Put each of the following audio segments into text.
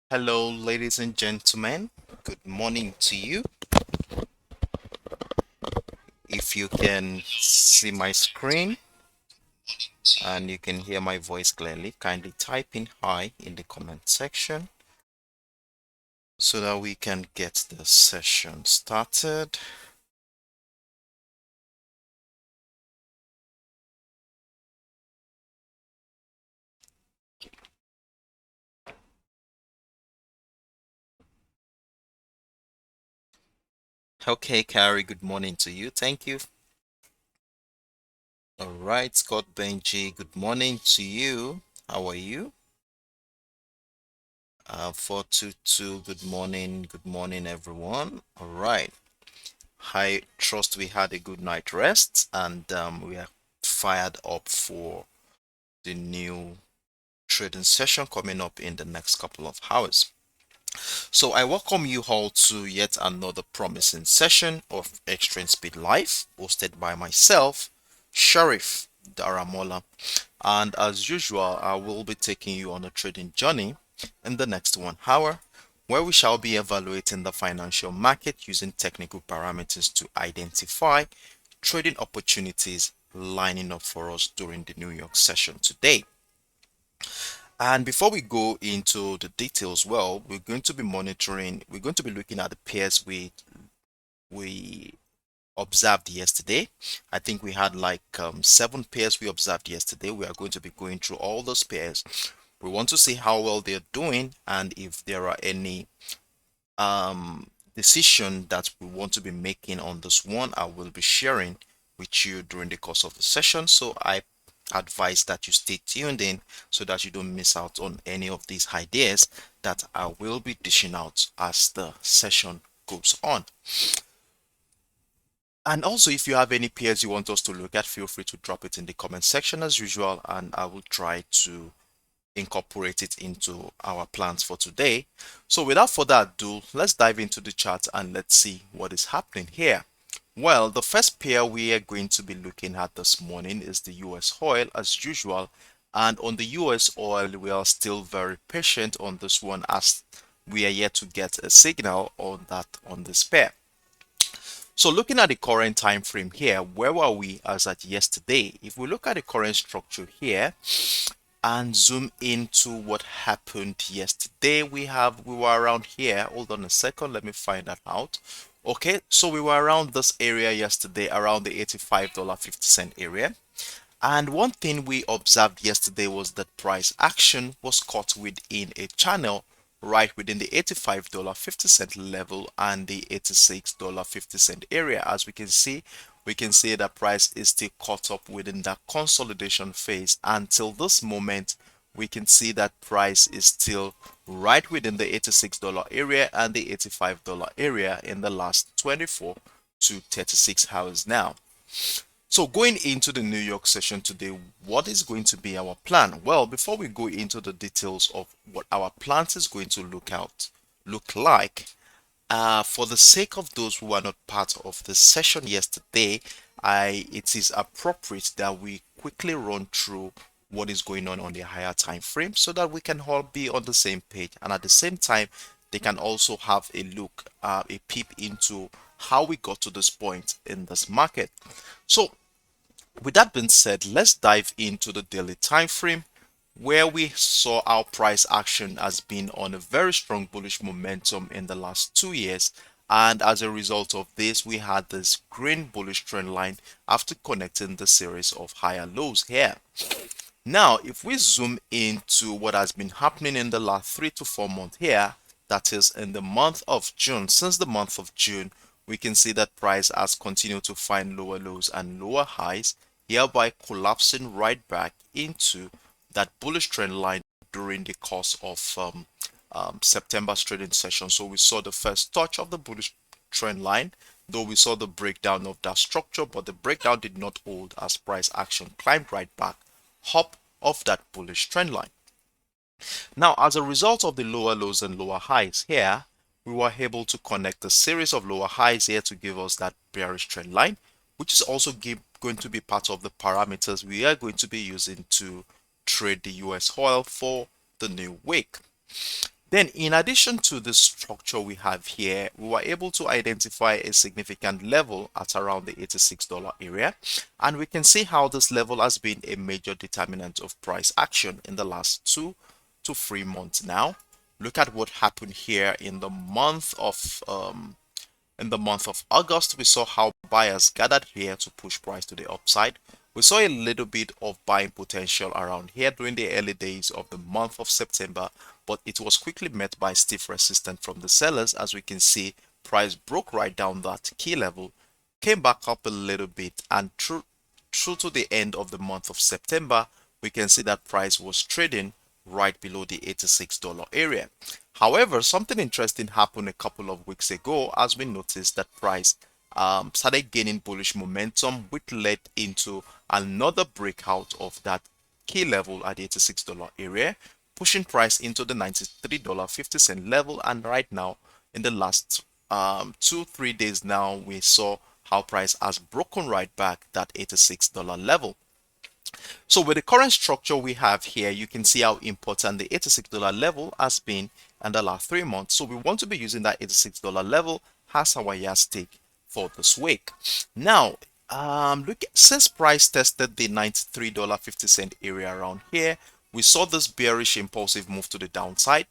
Hello, ladies and gentlemen. Good morning to you. If you can see my screen and you can hear my voice clearly, kindly type in hi in the comment section so that we can get the session started. Okay, Carrie, good morning to you. Thank you. All right, Scott Benji, good morning to you. How are you? 422, good morning, everyone. All right. I trust we had a good night rest and we are fired up for the new trading session coming up in the next couple of hours. So I welcome you all to yet another promising session of Extreme Speed Life hosted by myself, Sharif Daramola. And as usual, I will be taking you on a trading journey in the next 1 hour where we shall be evaluating the financial market using technical parameters to identify trading opportunities lining up for us during the New York session today. And before we go into the details, well, we're going to be looking at the pairs we observed yesterday. I think we had like 7 pairs we observed yesterday. We are going to be going through all those pairs. We want to see how well they're doing and if there are any decision that we want to be making on this one. I will be sharing with you during the course of the session. So I advise that you stay tuned in so that you don't miss out on any of these ideas that I will be dishing out as the session goes on. And also, if you have any pairs you want us to look at, feel free to drop it in the comment section as usual, and I will try to incorporate it into our plans for today. So without further ado, let's dive into the chart and let's see what is happening here. Well, the first pair we are going to be looking at this morning is the US oil as usual. And on the US oil, we are still very patient on this one as we are yet to get a signal on this pair. So looking at the current time frame here, where were we as at yesterday? If we look at the current structure here and zoom into what happened yesterday, we were around here. Hold on a second, let me find that out. Okay, so we were around this area yesterday, around the $85.50 area. And one thing we observed yesterday was that price action was caught within a channel right within the $85.50 level and the $86.50 area. As we can see that price is still caught up within that consolidation phase. Until this moment, we can see that price is still right within the $86 area and the $85 area in the last 24 to 36 hours now. So going into the New York session today, what is going to be our plan? Well, before we go into the details of what our plans is going to look like, for the sake of those who are not part of the session yesterday, it is appropriate that we quickly run through what is going on the higher time frame so that we can all be on the same page, and at the same time they can also have a look, a peep into how we got to this point in this market. So with that being said, let's dive into the daily time frame where we saw our price action has been on a very strong bullish momentum in the last 2 years, and as a result of this we had this green bullish trend line after connecting the series of higher lows here. Now if we zoom into what has been happening in the last 3 to 4 months here, that is in the month of June, since the month of June we can see that price has continued to find lower lows and lower highs, hereby collapsing right back into that bullish trend line during the course of September's trading session. So we saw the first touch of the bullish trend line, though we saw the breakdown of that structure, but the breakdown did not hold as price action climbed right back up of that bullish trend line. Now, as a result of the lower lows and lower highs here, we were able to connect a series of lower highs here to give us that bearish trend line, which is also going to be part of the parameters we are going to be using to trade the US oil for the new week. Then in addition to the structure we have here, we were able to identify a significant level at around the $86 area. And we can see how this level has been a major determinant of price action in the last 2 to 3 months now. Look at what happened here in the month of August. We saw how buyers gathered here to push price to the upside. We saw a little bit of buying potential around here during the early days of the month of September, but it was quickly met by stiff resistance from the sellers. As we can see, price broke right down that key level, came back up a little bit, and through to the end of the month of September, we can see that price was trading right below the $86 area. However, something interesting happened a couple of weeks ago as we noticed that price started gaining bullish momentum, which led into another breakout of that key level at the $86 area, pushing price into the $93.50 level. And right now, in the last 2-3 days now, we saw how price has broken right back that $86 level. So with the current structure we have here, you can see how important the $86 level has been in the last 3 months. So we want to be using that $86 level as our yardstick for this week. Now, look, since price tested the $93.50 area around here, we saw this bearish impulsive move to the downside,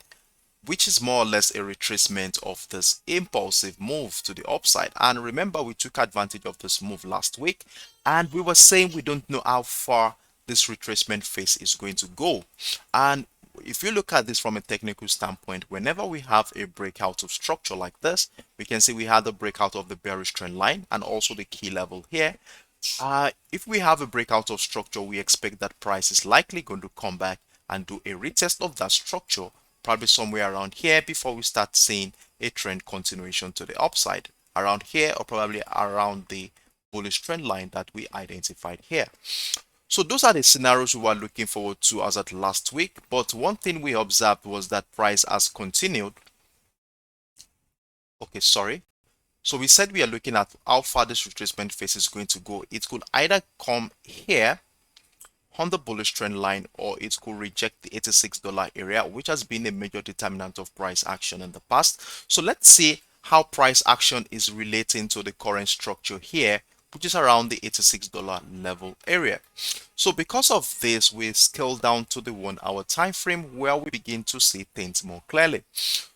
which is more or less a retracement of this impulsive move to the upside. And remember, we took advantage of this move last week, and we were saying we don't know how far this retracement phase is going to go. And if you look at this from a technical standpoint, whenever we have a breakout of structure like this, we can see we had the breakout of the bearish trend line and also the key level here. If we have a breakout of structure, we expect that price is likely going to come back and do a retest of that structure, probably somewhere around here, before we start seeing a trend continuation to the upside around here, or probably around the bullish trend line that we identified here. So those are the scenarios we were looking forward to as at last week. But one thing we observed was that price has continued. Okay, sorry. So we said we are looking at how far this retracement phase is going to go. It could either come here on the bullish trend line, or it could reject the $86 area, which has been a major determinant of price action in the past. So let's see how price action is relating to the current structure here, which is around the $86 level area. So because of this, we scale down to the 1 hour time frame where we begin to see things more clearly.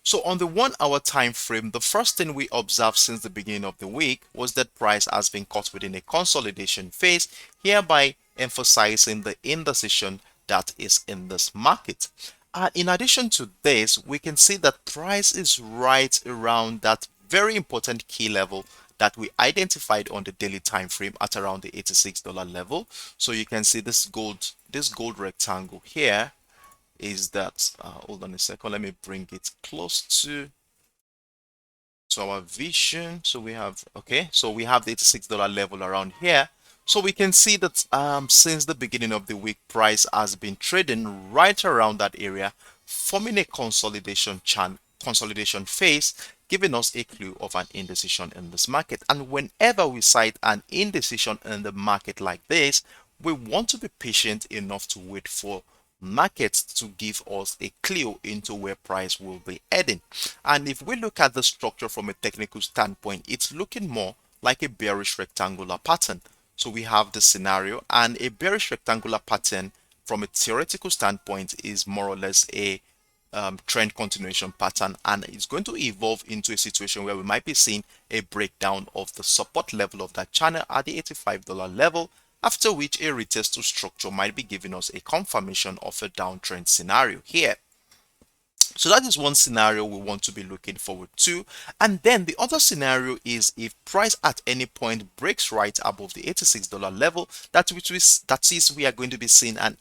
So on the 1 hour time frame, the first thing we observed since the beginning of the week was that price has been caught within a consolidation phase, hereby emphasizing the indecision that is in this market. In addition to this, we can see that price is right around that very important key level that we identified on the daily time frame at around the $86 level. So you can see this gold rectangle here is that hold on a second, let me bring it close to our vision. So we have, okay, so we have the $86 level around here. So we can see that since the beginning of the week, price has been trading right around that area, forming a consolidation phase, giving us a clue of an indecision in this market. And whenever we cite an indecision in the market like this, we want to be patient enough to wait for markets to give us a clue into where price will be heading. And if we look at the structure from a technical standpoint, it's looking more like a bearish rectangular pattern. So we have the scenario, and a bearish rectangular pattern from a theoretical standpoint is more or less a trend continuation pattern, and it's going to evolve into a situation where we might be seeing a breakdown of the support level of that channel at the $85 level, after which a retest to structure might be giving us a confirmation of a downtrend scenario here. So that is one scenario we want to be looking forward to. And then the other scenario is if price at any point breaks right above the $86 level, that is we are going to be seeing an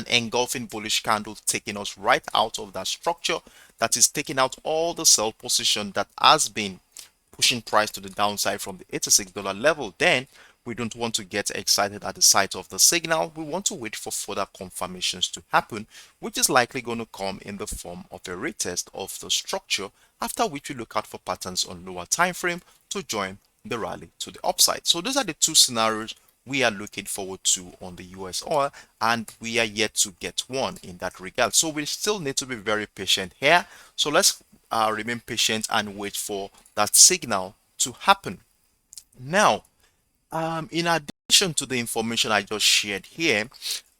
engulfing bullish candle taking us right out of that structure, that is taking out all the sell position that has been pushing price to the downside from the $86 level. Then we don't want to get excited at the sight of the signal. We want to wait for further confirmations to happen, which is likely going to come in the form of a retest of the structure, after which we look out for patterns on lower time frame to join the rally to the upside. So those are the two scenarios we are looking forward to on the US oil, and we are yet to get one in that regard. So we still need to be very patient here. So let's remain patient and wait for that signal to happen. Now, in addition to the information I just shared here,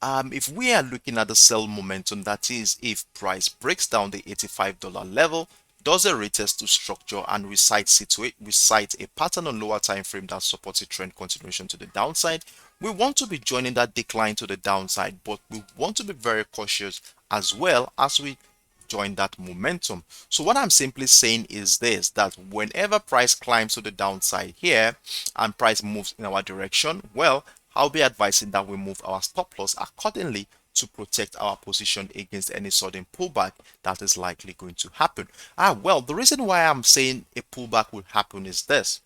if we are looking at the sell momentum, that is, if price breaks down the $85 level, does a retest to structure, and we cite a pattern on lower time frame that supports a trend continuation to the downside, we want to be joining that decline to the downside, but we want to be very cautious as well as we join that momentum. So what I'm simply saying is this, that whenever price climbs to the downside here and price moves in our direction, well, I'll be advising that we move our stop loss accordingly to protect our position against any sudden pullback that is likely going to happen. Well, the reason why I'm saying a pullback will happen is this.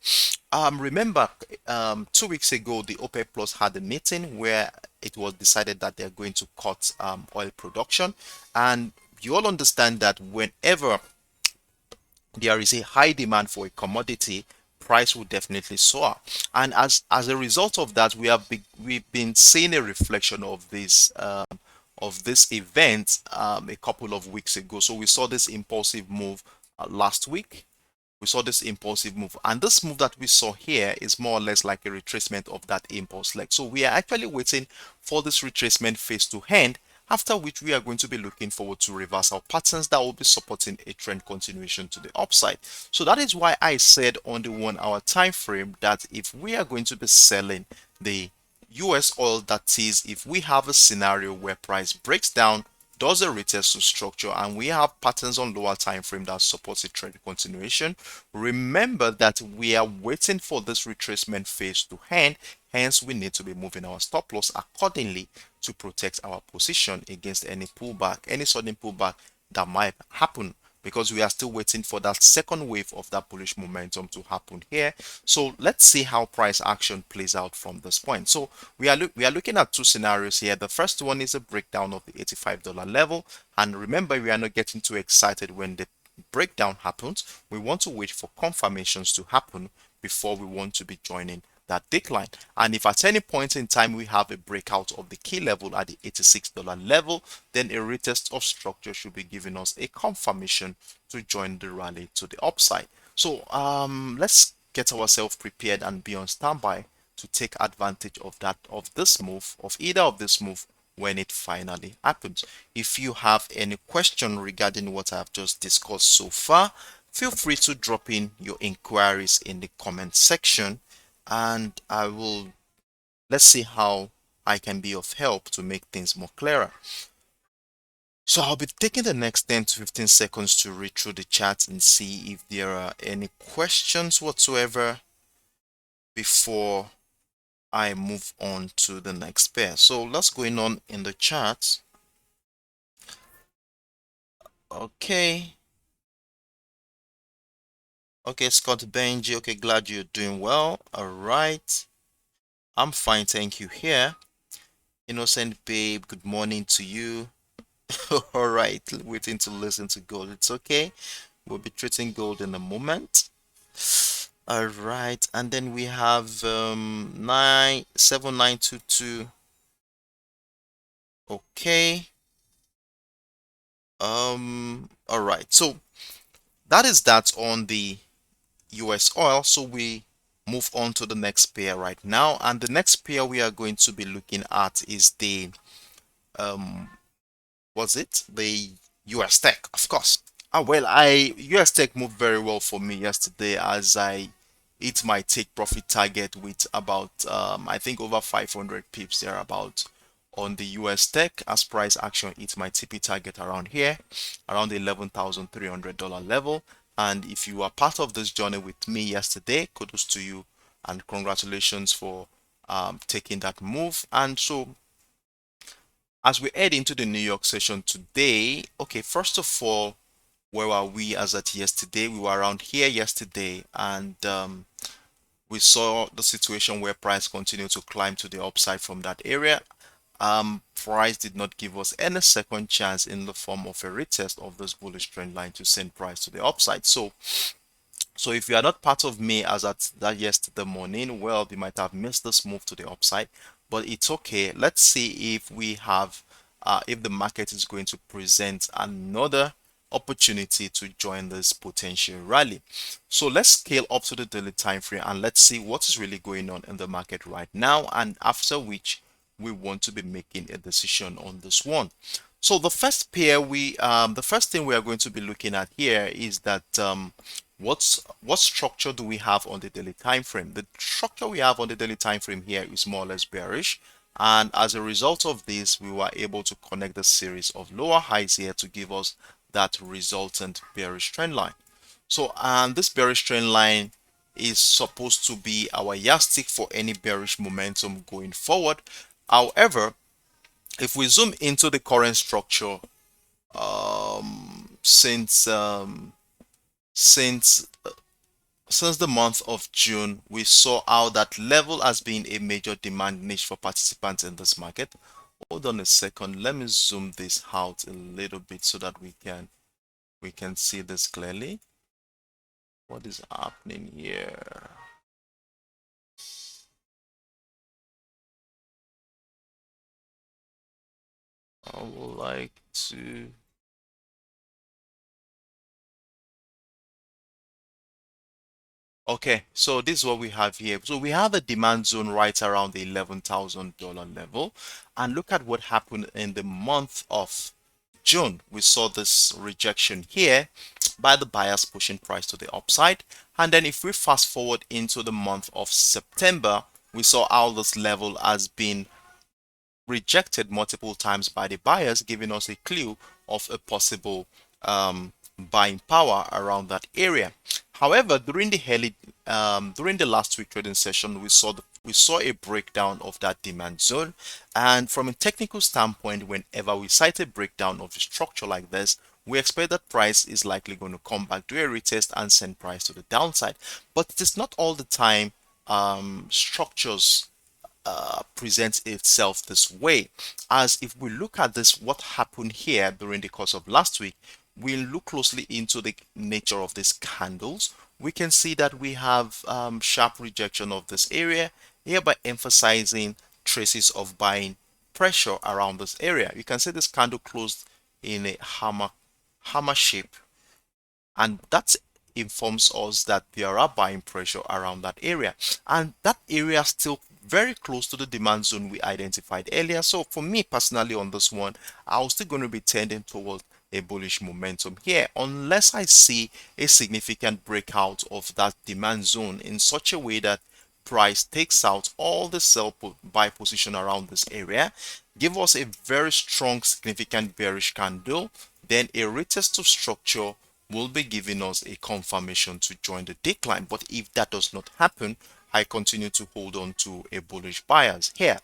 Remember, 2 weeks ago, the OPEC Plus had a meeting where it was decided that they're going to cut oil production, and you all understand that whenever there is a high demand for a commodity, price will definitely soar. And as a result of that, we've been seeing a reflection of this event a couple of weeks ago. So we saw this impulsive move last week. We saw this impulsive move, and this move that we saw here is more or less like a retracement of that impulse leg. So we are actually waiting for this retracement phase to end, after which we are going to be looking forward to reversal patterns that will be supporting a trend continuation to the upside. So that is why I said on the 1 hour time frame that if we are going to be selling the US oil, that is, if we have a scenario where price breaks down, does a retest to structure, and we have patterns on lower time frame that supports a trend continuation, remember that we are waiting for this retracement phase to end. Hence, we need to be moving our stop loss accordingly to protect our position against any pullback, any sudden pullback that might happen, because we are still waiting for that second wave of that bullish momentum to happen here. So let's see how price action plays out from this point. So we are looking at two scenarios here. The first one is a breakdown of the $85 level, and remember, we are not getting too excited when the breakdown happens. We want to wait for confirmations to happen before we want to be joining that decline. And if at any point in time we have a breakout of the key level at the $86 level, then a retest of structure should be giving us a confirmation to join the rally to the upside. So let's get ourselves prepared and be on standby to take advantage of either of this move when it finally happens. If you have any question regarding what I've just discussed so far, feel free to drop in your inquiries in the comment section, and let's see how I can be of help to make things more clearer. So I'll be taking the next 10 to 15 seconds to read through the chat and see if there are any questions whatsoever before I move on to the next pair. So let's go on in the chat. Okay, Scott Benji. Okay, glad you're doing well. All right, I'm fine, thank you. Here, Innocent Babe, good morning to you. All right, waiting to listen to gold. It's okay, we'll be treating gold in a moment. All right, and then we have 97922. Okay. All right, so that is that on the US oil. So we move on to the next pair right now, and the next pair we are going to be looking at is the the US Tech, of course. Well, US Tech moved very well for me yesterday as I hit my take profit target with about I think over 500 pips there about on the US Tech, as price action hit my TP target around here, around the $11,300 level. And if you are part of this journey with me yesterday, kudos to you and congratulations for taking that move. And so as we head into the New York session today, okay, first of all, where were we as at yesterday? We were around here yesterday, and we saw the situation where price continued to climb to the upside from that area. Price did not give us any second chance in the form of a retest of this bullish trend line to send price to the upside. So So if you are not part of me as at that yesterday morning, well, you might have missed this move to the upside, but it's okay. Let's see if we have, if the market is going to present another opportunity to join this potential rally. So let's scale up to the daily time frame and let's see what is really going on in the market right now, and after which we want to be making a decision on this one. So the first pair the first thing we are going to be looking at here is that what structure do we have on the daily time frame? The structure we have on the daily time frame here is more or less bearish, and as a result of this, we were able to connect a series of lower highs here to give us that resultant bearish trend line. So, and this bearish trend line is supposed to be our yardstick for any bearish momentum going forward. However, if we zoom into the current structure, since since since the month of June, we saw how that level has been a major demand niche for participants in this market. Hold on a second, let me zoom this out a little bit so that we can see this clearly. What is happening here? I would like to. Okay, so this is what we have here. So we have a demand zone right around the $11,000 level. And look at what happened in the month of June. We saw this rejection here by the buyers pushing price to the upside. And then if we fast forward into the month of September, we saw how this level has been rejected multiple times by the buyers, giving us a clue of a possible buying power around that area. However, during the last week trading session, we saw a breakdown of that demand zone, and from a technical standpoint, whenever we cite a breakdown of a structure like this, we expect that price is likely going to come back, do a retest, and send price to the downside. But it is not all the time structures presents itself this way. As if we look at this, what happened here during the course of last week, we look closely into the nature of these candles. We can see that we have sharp rejection of this area, hereby emphasizing traces of buying pressure around this area. You can see this candle closed in a hammer shape, and that informs us that there are buying pressure around that area, and that area is still very close to the demand zone we identified earlier. So for me personally on this one, I was still going to be tending towards a bullish momentum here unless I see a significant breakout of that demand zone in such a way that price takes out all the buy position around this area, give us a very strong significant bearish candle, then a retest of structure will be giving us a confirmation to join the decline. But if that does not happen, I continue to hold on to a bullish bias here.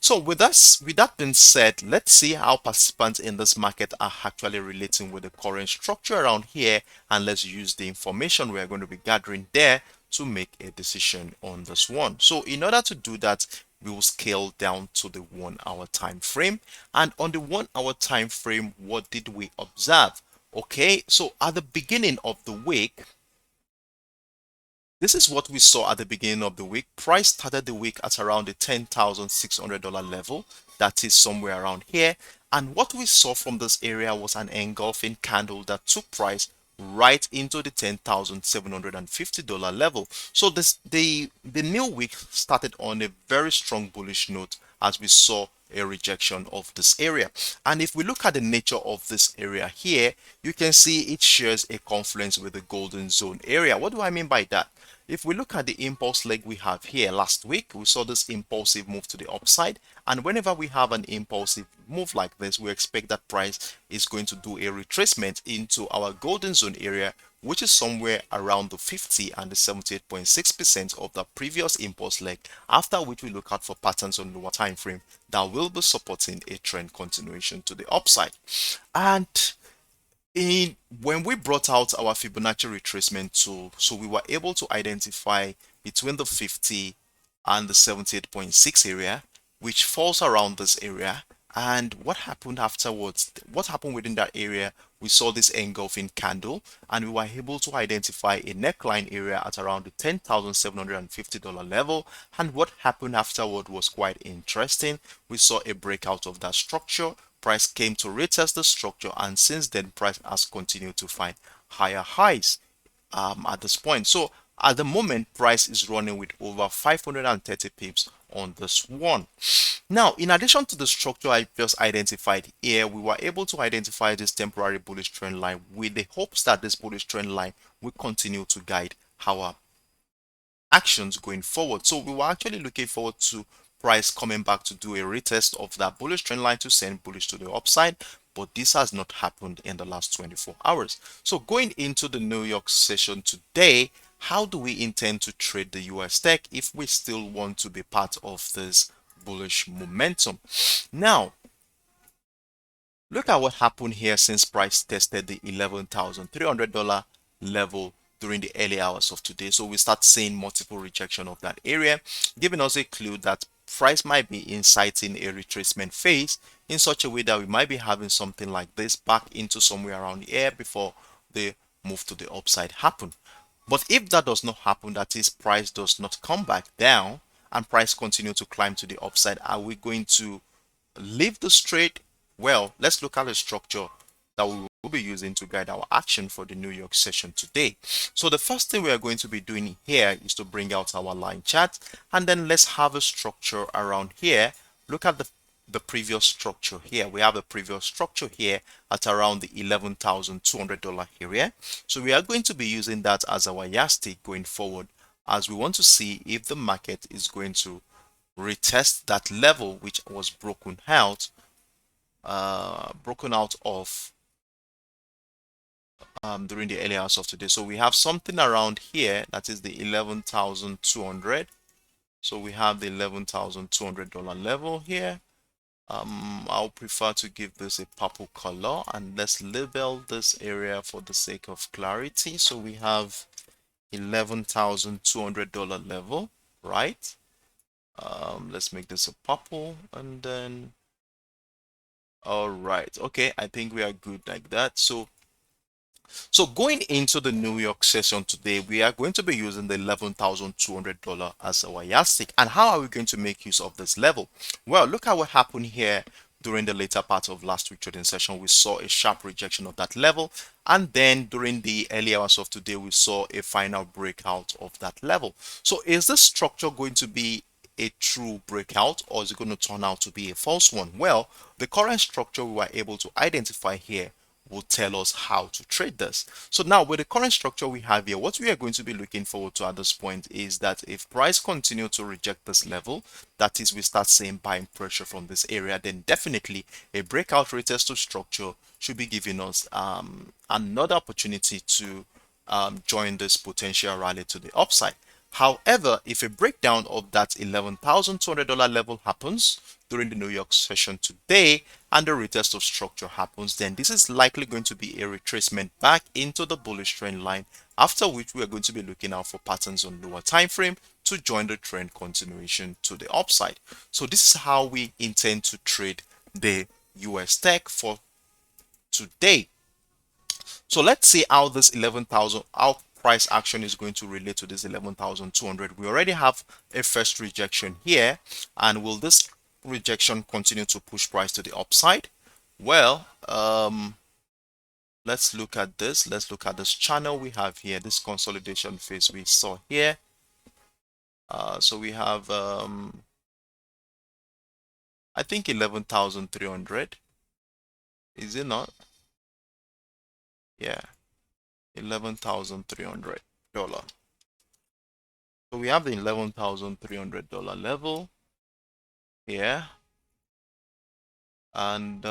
So with that being said, let's see how participants in this market are actually relating with the current structure around here, and let's use the information we are going to be gathering there to make a decision on this one. So in order to do that, we will scale down to the 1 hour time frame, and on the 1 hour time frame, what did we observe? Okay, so at the beginning of the week, this is what we saw at the beginning of the week. Price started the week at around the $10,600 level. That is somewhere around here. And what we saw from this area was an engulfing candle that took price right into the $10,750 level. So the new week started on a very strong bullish note as we saw a rejection of this area. And if we look at the nature of this area here, you can see it shares a confluence with the golden zone area. What do I mean by that? If we look at the impulse leg we have here last week, we saw this impulsive move to the upside. And whenever we have an impulsive move like this, we expect that price is going to do a retracement into our golden zone area, which is somewhere around the 50 and the 78.6% of the previous impulse leg, after which we look out for patterns on lower time frame that will be supporting a trend continuation to the upside. And when we brought out our Fibonacci retracement tool, so we were able to identify between the 50 and the 78.6 area, which falls around this area, And what happened afterwards? What happened within that area? We saw this engulfing candle, and we were able to identify a neckline area at around the $10,750 level. And what happened afterward was quite interesting. We saw a breakout of that structure. Price came to retest the structure, and since then, price has continued to find higher highs at this point. So at the moment, price is running with over 530 pips on this one. Now, in addition to the structure I just identified here, we were able to identify this temporary bullish trend line with the hopes that this bullish trend line will continue to guide our actions going forward. So we were actually looking forward to price coming back to do a retest of that bullish trend line to send bullish to the upside, but this has not happened in the last 24 hours. So going into the New York session today, how do we intend to trade the US tech if we still want to be part of this bullish momentum? Now, look at what happened here since price tested the $11,300 level during the early hours of today. So we start seeing multiple rejection of that area, giving us a clue that price might be inciting a retracement phase in such a way that we might be having something like this back into somewhere around here before the move to the upside happen. But if that does not happen, that is, price does not come back down and price continue to climb to the upside, are we going to leave the trade? Well, let's look at the structure that we will be using to guide our action for the New York session today. So the first thing we are going to be doing here is to bring out our line chart, and then let's have a structure around here. Look at the previous structure here. We have a previous structure here at around the $11,200 area. So we are going to be using that as our yardstick going forward, as we want to see if the market is going to retest that level which was broken out of during the early hours of today. So we have something around here that is the 11,200. So we have the $11,200 level here. I'll prefer to give this a purple color, and let's label this area for the sake of clarity. So we have $11,200 level, right? Let's make this a purple, and then all right, okay, I think we are good like that. So going into the New York session today, we are going to be using the $11,200 as our yardstick. And how are we going to make use of this level? Well, look at what happened here during the later part of last week trading session. We saw a sharp rejection of that level, and then during the early hours of today, we saw a final breakout of that level. So is this structure going to be a true breakout, or is it going to turn out to be a false one? Well, the current structure we were able to identify here will tell us how to trade this. So now with the current structure we have here, what we are going to be looking forward to at this point is that if price continue to reject this level, that is, we start seeing buying pressure from this area, then definitely a breakout retest to structure should be giving us another opportunity to join this potential rally to the upside. However, if a breakdown of that $11,200 level happens during the New York session today and the retest of structure happens, then this is likely going to be a retracement back into the bullish trend line, after which we are going to be looking out for patterns on lower time frame to join the trend continuation to the upside. So this is how we intend to trade the US tech for today. So let's see how this 11,000, how price action is going to relate to this 11,200. We already have a first rejection here, and will this rejection continue to push price to the upside? Well, let's look at this. Let's look at this channel we have here, this consolidation phase we saw here. So we have I think 11,300. Is it not? Yeah, $11,300. So we have the $11,300 level here, and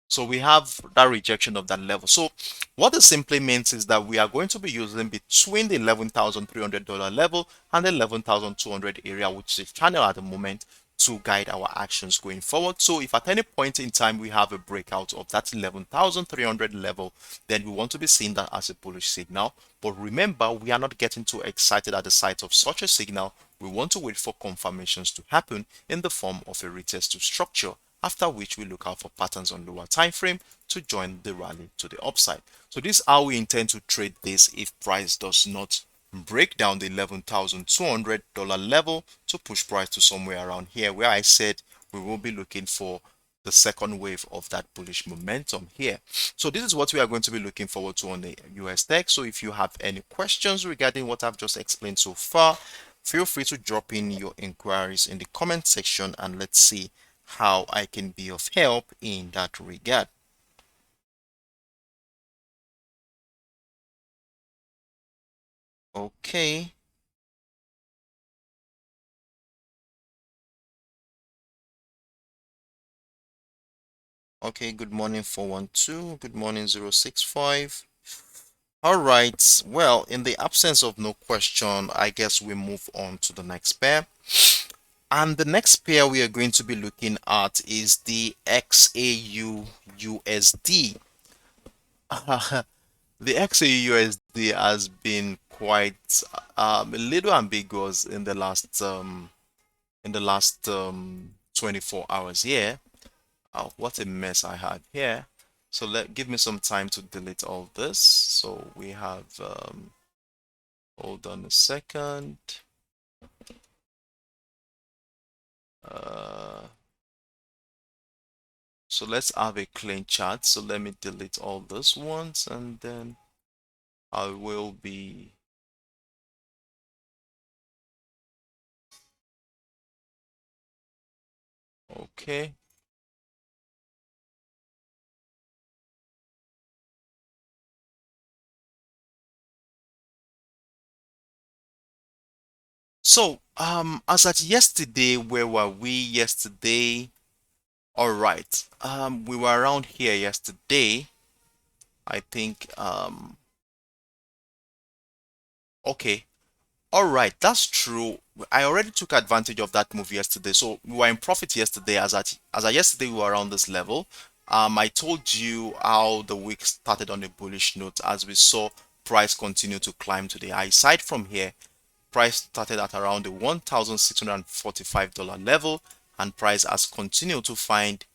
so we have that rejection of that level. So what this simply means is that we are going to be using between the $11,300 level and the 11,200 area, which is channel at the moment, to guide our actions going forward. So if at any point in time we have a breakout of that 11,300 level, then we want to be seeing that as a bullish signal. But remember, we are not getting too excited at the sight of such a signal. We want to wait for confirmations to happen in the form of a retest to structure, after which we look out for patterns on lower time frame to join the rally to the upside. So this is how we intend to trade this if price does not break down the $11,200 level to push price to somewhere around here, where I said we will be looking for the second wave of that bullish momentum here. So this is what we are going to be looking forward to on the US tech. So if you have any questions regarding what I've just explained so far, feel free to drop in your inquiries in the comment section, and let's see how I can be of help in that regard. Okay. Okay, good morning 412, good morning 065. All right, well, in the absence of no question, I guess we move on to the next pair. And the next pair we are going to be looking at is the XAUUSD. The XAUUSD has been quite a little ambiguous in the last 24 hours here. Oh, what a mess I had here. So give me some time to delete all this. So we have hold on a second. So let's have a clean chart. So let me delete all this ones, and then I will be okay. So as at yesterday, where were we yesterday? All right. We were around here yesterday. I think okay. All right, that's true. I already took advantage of that move yesterday. So we were in profit yesterday. As at yesterday, we were around this level. I told you how the week started on a bullish note as we saw price continue to climb to the high side from here. Price started at around the $1,645 level, and price has continued to find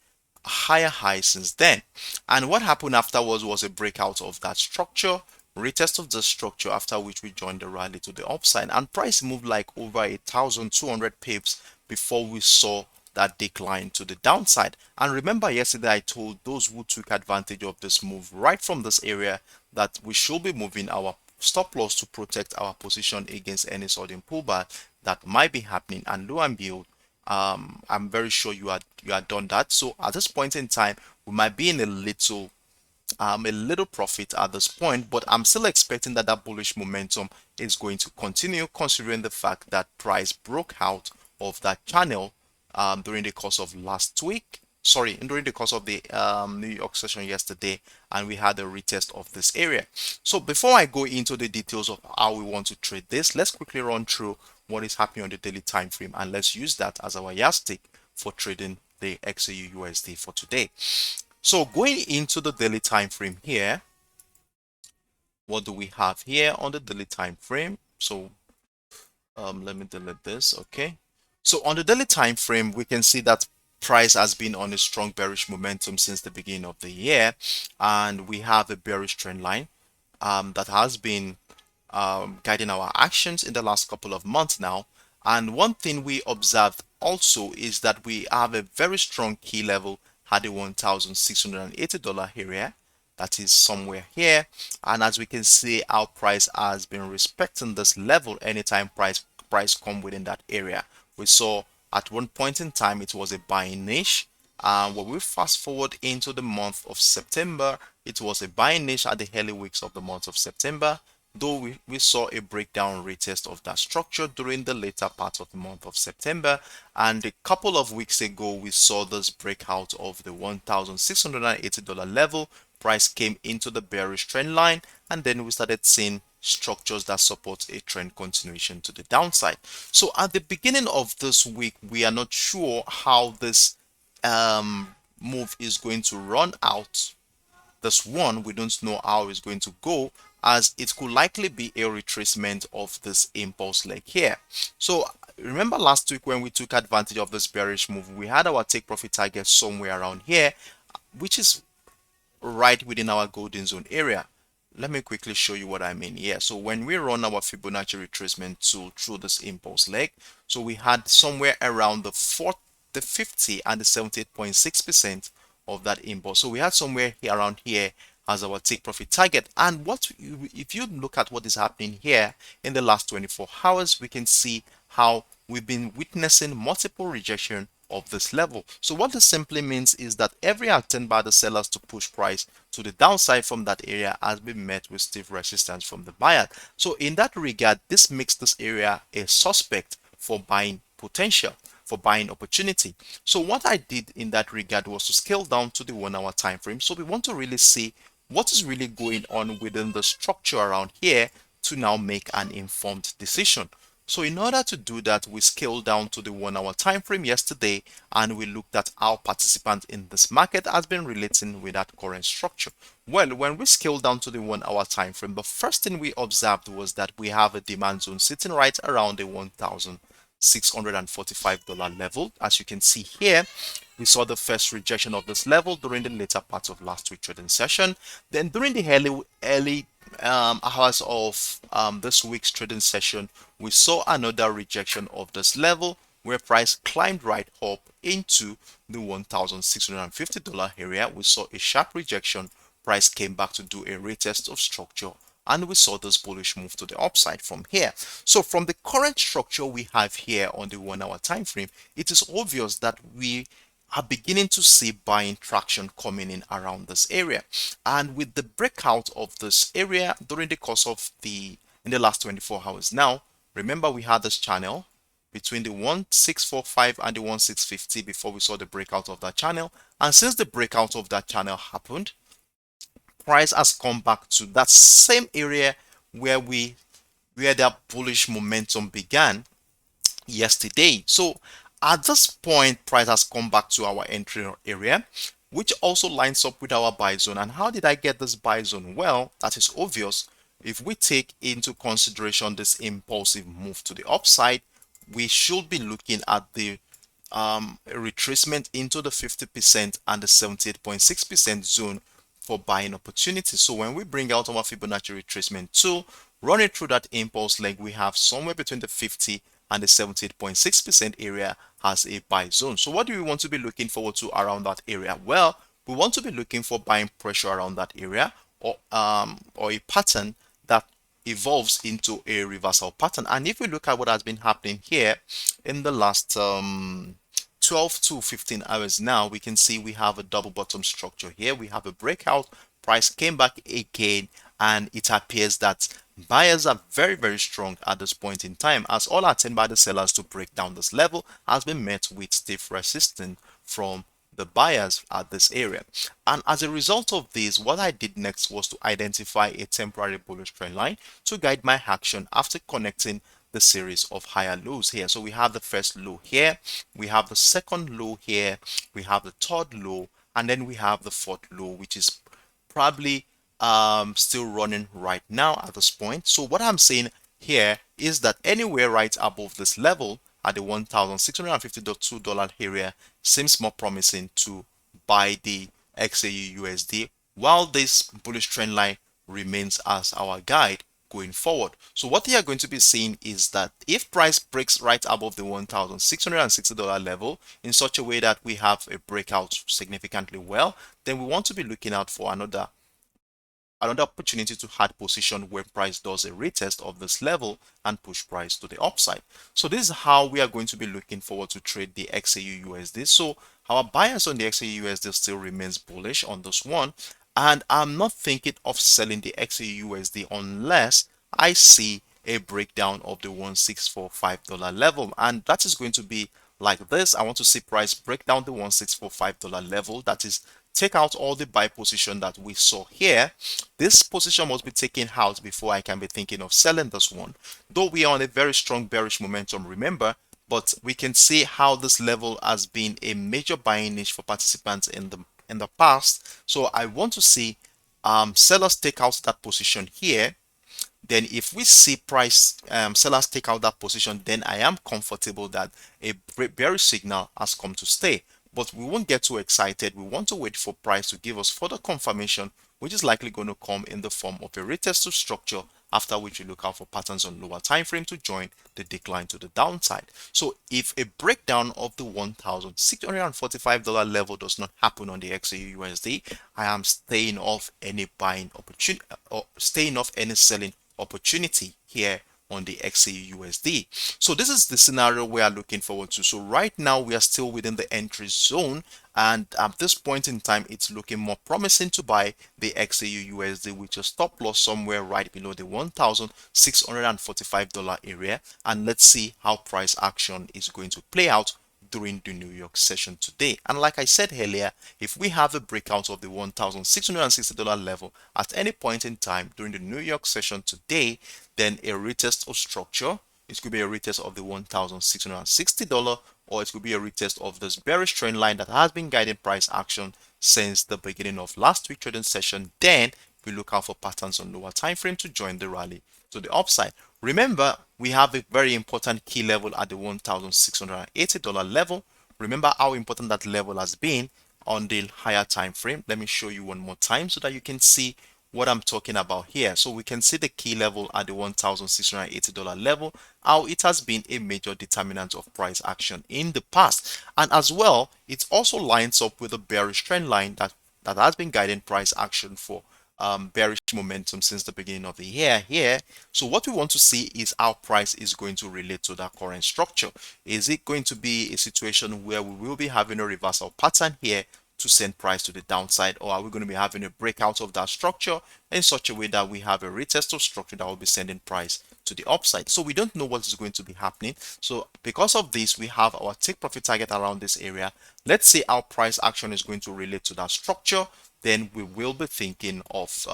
a higher high since then. And what happened afterwards was a breakout of that structure, retest of the structure, after which we joined the rally to the upside, and price moved like over 1,200 pips before we saw that decline to the downside. And remember, yesterday I told those who took advantage of this move right from this area that we should be moving our stop loss to protect our position against any sudden pullback that might be happening. And lo and behold, I'm very sure you had done that. So at this point in time, we might be in a little profit at this point, but I'm still expecting that that bullish momentum is going to continue, considering the fact that price broke out of that channel during the course of last week. Sorry, during the course of the New York session yesterday, and we had a retest of this area. So before I go into the details of how we want to trade this, let's quickly run through what is happening on the daily time frame, and let's use that as our yardstick for trading the XAUUSD for today. So going into the daily time frame here, what do we have here on the daily time frame? So let me delete this. Okay, so on the daily time frame, we can see that price has been on a strong bearish momentum since the beginning of the year, and we have a bearish trend line that has been guiding our actions in the last couple of months now. And one thing we observed also is that we have a very strong key level at the $1,680 area, that is somewhere here. And as we can see, our price has been respecting this level anytime price come within that area. We saw at one point in time it was a buying niche, and when we fast forward into the month of September, it was a buying niche at the early weeks of the month of September, though we saw a breakdown retest of that structure during the later part of the month of September. And a couple of weeks ago, we saw this breakout of the $1,680 level. Price came into the bearish trend line, and then we started seeing structures that support a trend continuation to the downside. So at the beginning of this week, we are not sure how this move is going to run out. This one, we don't know how it's going to go, as it could likely be a retracement of this impulse leg here. So remember last week when we took advantage of this bearish move, we had our take profit target somewhere around here, which is right within our golden zone area. Let me quickly show you what I mean here. So when we run our Fibonacci retracement tool through this impulse leg, so we had somewhere around the 50 and the 78.6% of that impulse. So we had somewhere here around here as our take profit target. And if you look at what is happening here in the last 24 hours, we can see how we've been witnessing multiple rejection of this level. So what this simply means is that every attempt by the sellers to push price to the downside from that area has been met with stiff resistance from the buyer. So in that regard, this makes this area a suspect for buying potential, for buying opportunity. So what I did in that regard was to scale down to the 1 hour time frame. So we want to really see what is really going on within the structure around here to now make an informed decision. So in order to do that, we scaled down to the 1 hour time frame yesterday, and we looked at how participants in this market has been relating with that current structure. Well, when we scaled down to the 1 hour time frame, the first thing we observed was that we have a demand zone sitting right around the $1,645 level. As you can see here, we saw the first rejection of this level during the later part of last week's trading session. Then during the early hours of this week's trading session, we saw another rejection of this level where price climbed right up into the $1,650 area. We saw a sharp rejection. Price came back to do a retest of structure, and we saw this bullish move to the upside from here. So from the current structure we have here on the 1 hour time frame, it is obvious that we are beginning to see buying traction coming in around this area. And with the breakout of this area during the course of in the last 24 hours now, remember we had this channel between the 1645 and the 1650 before we saw the breakout of that channel. And since the breakout of that channel happened, price has come back to that same area where that bullish momentum began yesterday. So at this point, price has come back to our entry area, which also lines up with our buy zone. And how did I get this buy zone? Well, that is obvious. If we take into consideration this impulsive move to the upside, we should be looking at the retracement into the 50% and the 78.6% zone for buying opportunities. So when we bring out our Fibonacci retracement tool, run it through that impulse leg, we have somewhere between the 50 and the 78.6% area has a buy zone. So what do we want to be looking forward to around that area? Well, we want to be looking for buying pressure around that area, or a pattern that evolves into a reversal pattern. And if we look at what has been happening here in the last 12 to 15 hours now, we can see we have a double bottom structure here. We have a breakout, price came back again, and it appears that buyers are very strong at this point in time, as all attempt by the sellers to break down this level has been met with stiff resistance from the buyers at this area. And as a result of this, what I did next was to identify a temporary bullish trend line to guide my action after connecting the series of higher lows here. So we have the first low here, we have the second low here, we have the third low, and then we have the fourth low, which is probably still running right now at this point. So what I'm saying here is that anywhere right above this level at the $1,650.2 area seems more promising to buy the XAUUSD, while this bullish trend line remains as our guide going forward. So what you are going to be seeing is that if price breaks right above the $1,660 level in such a way that we have a breakout significantly well, then we want to be looking out for another opportunity to add position where price does a retest of this level and push price to the upside. So this is how we are going to be looking forward to trade the XAUUSD. So our bias on the XAUUSD still remains bullish on this one, and I'm not thinking of selling the XAUUSD unless I see a breakdown of the $1,645 level, and that is going to be like this. I want to see price break down the $1,645 level, that is take out all the buy position that we saw here. This position must be taken out before I can be thinking of selling this one. Though we are on a very strong bearish momentum, remember, but we can see how this level has been a major buying niche for participants in the past. So I want to see sellers take out that position here. Then if we see price sellers take out that position, then I am comfortable that a bearish signal has come to stay. But we won't get too excited. We want to wait for price to give us further confirmation, which is likely going to come in the form of a retest to structure, after which we look out for patterns on lower time frame to join the decline to the downside. So if a breakdown of the $1,645 level does not happen on the XAUUSD, I am staying off any buying opportunity or staying off any selling opportunity here on the XAUUSD. So this is the scenario we are looking forward to. So right now we are still within the entry zone, and at this point in time it's looking more promising to buy the XAUUSD with a stop loss somewhere right below the $1,645 area. And let's see how price action is going to play out during the New York session today. And like I said earlier, if we have a breakout of the $1,660 level at any point in time during the New York session today, then a retest of structure, it could be a retest of the $1,660, or it could be a retest of this bearish trend line that has been guiding price action since the beginning of last week trading session. Then we look out for patterns on lower time frame to join the rally to the upside. Remember, we have a very important key level at the $1,680 level. Remember how important that level has been on the higher time frame. Let me show you one more time so that you can see what I'm talking about here. So we can see the key level at the $1,680 level, how it has been a major determinant of price action in the past. And as well, it also lines up with the bearish trend line that has been guiding price action for bearish momentum since the beginning of the year here. So what we want to see is how price is going to relate to that current structure. Is it going to be a situation where we will be having a reversal pattern here to send price to the downside, or are we going to be having a breakout of that structure in such a way that we have a retest of structure that will be sending price to the upside? So we don't know what is going to be happening. So because of this, we have our take profit target around this area. Let's see how price action is going to relate to that structure. Then we will be thinking of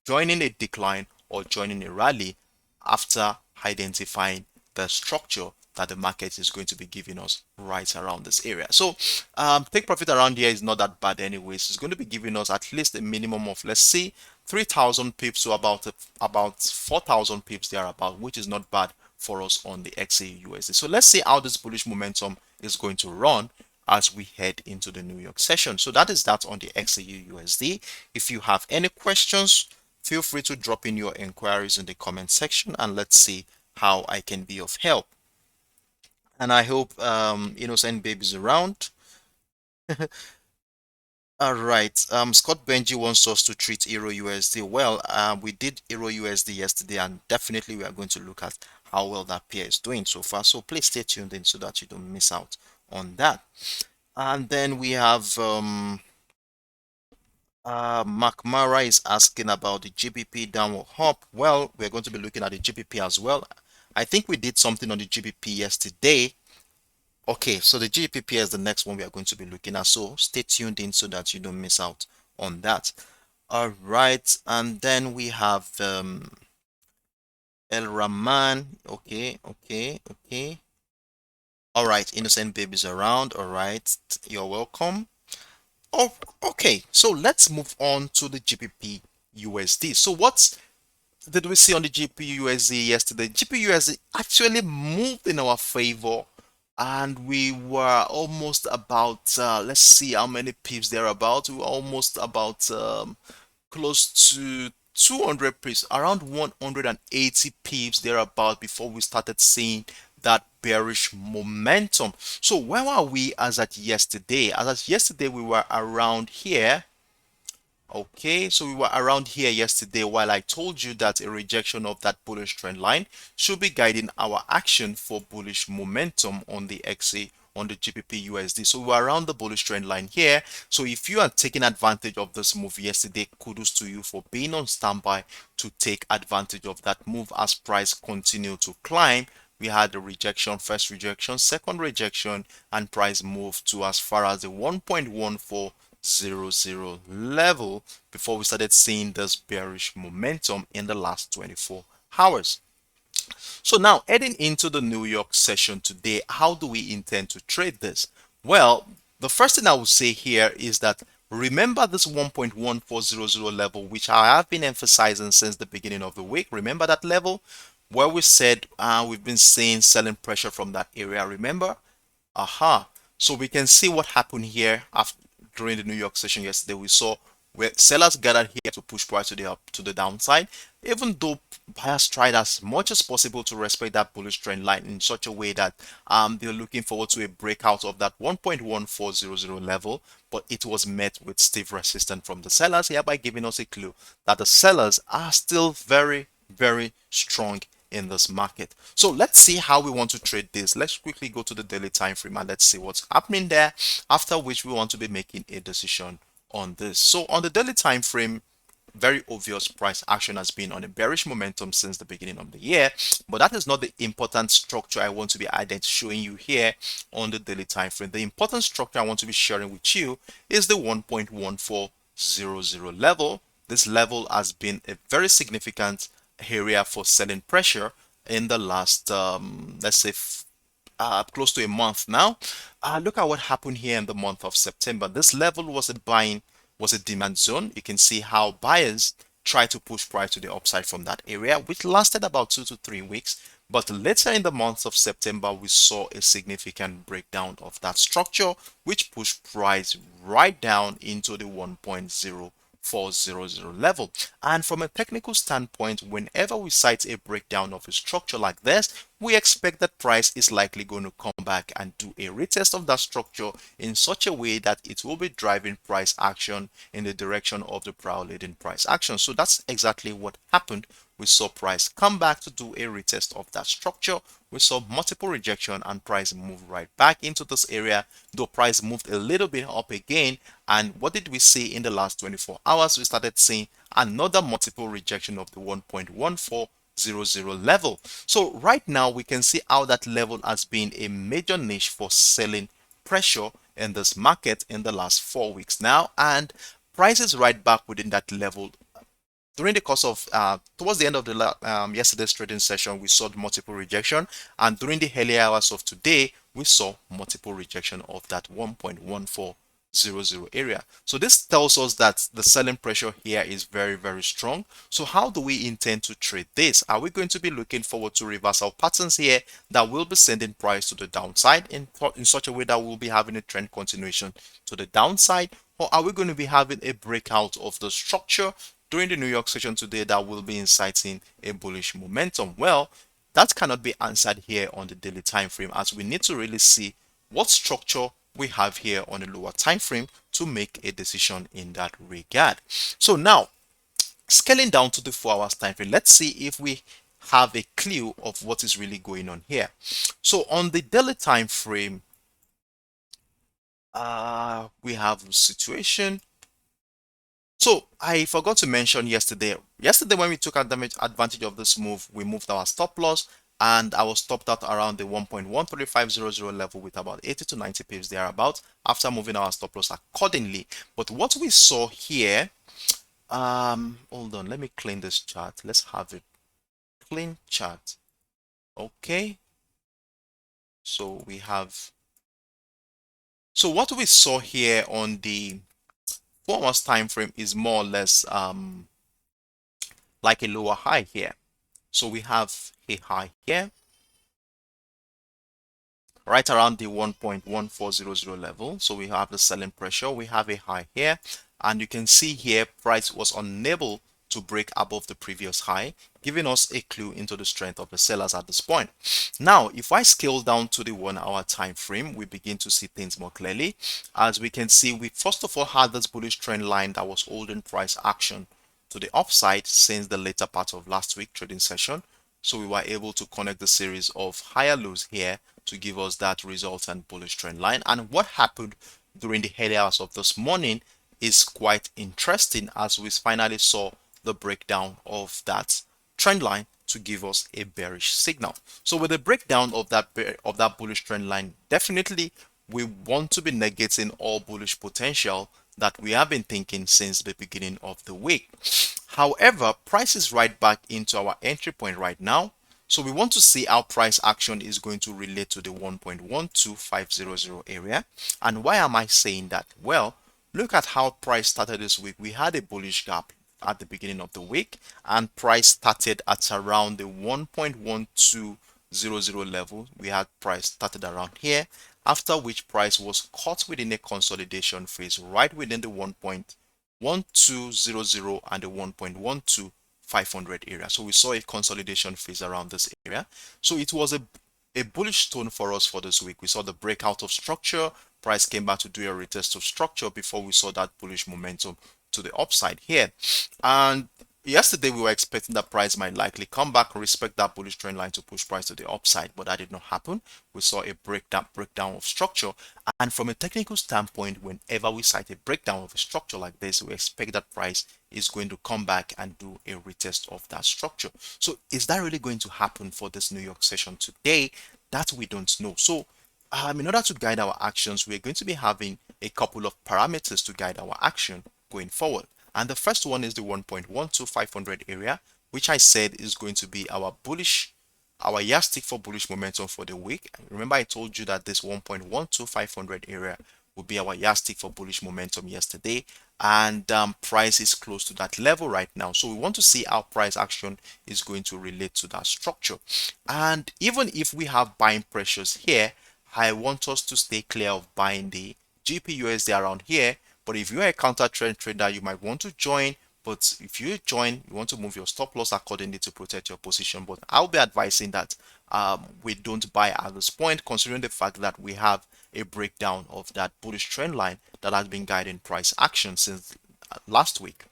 joining a decline or joining a rally after identifying the structure that the market is going to be giving us right around this area. So take profit around here is not that bad anyways. It's going to be giving us at least a minimum of, let's see, 3,000 pips to about 4,000 pips thereabout, which is not bad for us on the XAUUSD. So let's see how this bullish momentum is going to run as we head into the New York session. So that is that on the XAUUSD. If you have any questions, feel free to drop in your inquiries in the comment section, and let's see how I can be of help. And I hope Innocent Babe is around. All right. Scott Benji wants us to treat EURUSD well. We did EURUSD yesterday, and definitely we are going to look at how well that pair is doing so far. So please stay tuned in so that you don't miss out on that. And then we have Mark Mara is asking about the GBP downward hop. Well, we're going to be looking at the GBP as well. I think we did something on the GBP yesterday. Okay, so the GBP is the next one we are going to be looking at. So stay tuned in so that you don't miss out on that. All right, and then we have El Rahman. Okay. All right, Innocent Babe is around. All right, you're welcome. Oh, okay, so let's move on to the GBP USD. So what did we see on the GBP USD yesterday? GBP USD actually moved in our favor, and we were almost about let's see how many pips they're about. We were almost about close to 200 pips, around 180 pips thereabout, before we started seeing that bearish momentum. So where were we as at yesterday? As at yesterday, we were around here. Okay, so we were around here yesterday, while I told you that a rejection of that bullish trend line should be guiding our action for bullish momentum on the XA, on the GBP USD. So we were around the bullish trend line here. So if you are taking advantage of this move yesterday, kudos to you for being on standby to take advantage of that move as price continued to climb. We had the rejection, first rejection, second rejection, and price moved to as far as the 1.14 level before we started seeing this bearish momentum in the last 24 hours. So now heading into the New York session today, how do we intend to trade this? Well, the first thing I would say here is that remember this 1.1400 level, which I have been emphasizing since the beginning of the week. Remember that level where we said we've been seeing selling pressure from that area. Remember? Aha. So we can see what happened here after during the New York session yesterday. We saw where sellers gathered here to push price to the downside, even though buyers tried as much as possible to respect that bullish trend line in such a way that they're looking forward to a breakout of that 1.1400 level, but it was met with stiff resistance from the sellers, hereby giving us a clue that the sellers are still very strong in this market. So let's see how we want to trade this. Let's quickly go to the daily time frame and let's see what's happening there, after which we want to be making a decision on this. So on the daily time frame, very obvious price action has been on a bearish momentum since the beginning of the year, but that is not the important structure I want to be showing you here on the daily time frame. The important structure I want to be sharing with you is the 1.1400 level. This level has been a very significant area for selling pressure in the last let's say close to a month now. Look at what happened here in the month of September. This level was a demand zone. You can see how buyers tried to push price to the upside from that area, which lasted about 2 to 3 weeks. But later in the month of September, we saw a significant breakdown of that structure, which pushed price right down into the 1.0400 level. And from a technical standpoint, whenever we cite a breakdown of a structure like this, we expect that price is likely going to come back and do a retest of that structure in such a way that it will be driving price action in the direction of the prior leading price action. So that's exactly what happened. We saw price come back to do a retest of that structure. We saw multiple rejection and price move right back into this area, though price moved a little bit up again. And what did we see in the last 24 hours? We started seeing another multiple rejection of the 1.1400 level. So right now we can see how that level has been a major niche for selling pressure in this market in the last 4 weeks now, and price is right back within that level. During the course of towards the end of the yesterday's trading session, we saw multiple rejection, and during the early hours of today, we saw multiple rejection of that 1.1400 area. So this tells us that the selling pressure here is very strong. So how do we intend to trade this? Are we going to be looking forward to reversal patterns here that will be sending price to the downside in such a way that we'll be having a trend continuation to the downside? Or are we going to be having a breakout of the structure during the New York session today that will be inciting a bullish momentum? Well, that cannot be answered here on the daily time frame, as we need to really see what structure we have here on the lower time frame to make a decision in that regard. So now, scaling down to the 4 hours time frame, let's see if we have a clue of what is really going on here. So on the daily time frame, we have a situation. So I forgot to mention yesterday when we took advantage of this move, we moved our stop loss, and I was stopped out around the 1.13500 level with about 80 to 90 pips thereabout after moving our stop loss accordingly. But what we saw here, hold on, let me clean this chart. Let's have a clean chart. Okay. So what we saw here on the 4 hours time frame is more or less like a lower high here. So we have a high here right around the 1.1400 level. So we have the selling pressure. We have a high here, and you can see here price was unable to break above the previous high, giving us a clue into the strength of the sellers at this point. Now, if I scale down to the 1 hour time frame, we begin to see things more clearly. As we can see, we first of all had this bullish trend line that was holding price action to the upside since the later part of last week trading session. So we were able to connect the series of higher lows here to give us that resultant bullish trend line. And what happened during the early hours of this morning is quite interesting, as we finally saw the breakdown of that trend line to give us a bearish signal. So with the breakdown of that bullish trend line, definitely we want to be negating all bullish potential that we have been thinking since the beginning of the week. However, price is right back into our entry point right now. So we want to see how price action is going to relate to the 1.12500 area. And why am I saying that? Well, look at how price started this week. We had a bullish gap at the beginning of the week, and price started at around the 1.1200 level. We had price started around here, after which price was caught within a consolidation phase right within the 1.1200 and the 1.12500 area. So we saw a consolidation phase around this area. So it was a bullish tone for us for this week. We saw the breakout of structure. Price came back to do a retest of structure before we saw that bullish momentum to the upside here. And yesterday we were expecting that price might likely come back and respect that bullish trend line to push price to the upside, but that did not happen. We saw a breakdown of structure, and from a technical standpoint, whenever we cite a breakdown of a structure like this, we expect that price is going to come back and do a retest of that structure. So is that really going to happen for this New York session today? That we don't know. So in order to guide our actions, we're going to be having a couple of parameters to guide our action going forward. And the first one is the 1.12500 area, which I said is going to be our yardstick for bullish momentum for the week. Remember, I told you that this 1.12500 area will be our yardstick for bullish momentum yesterday, and price is close to that level right now. So we want to see how price action is going to relate to that structure. And even if we have buying pressures here, I want us to stay clear of buying the GBPUSD around here. But if you're a counter trend trader, you might want to join. But if you join, you want to move your stop loss accordingly to protect your position. But I'll be advising that we don't buy at this point, considering the fact that we have a breakdown of that bullish trend line that has been guiding price action since last week.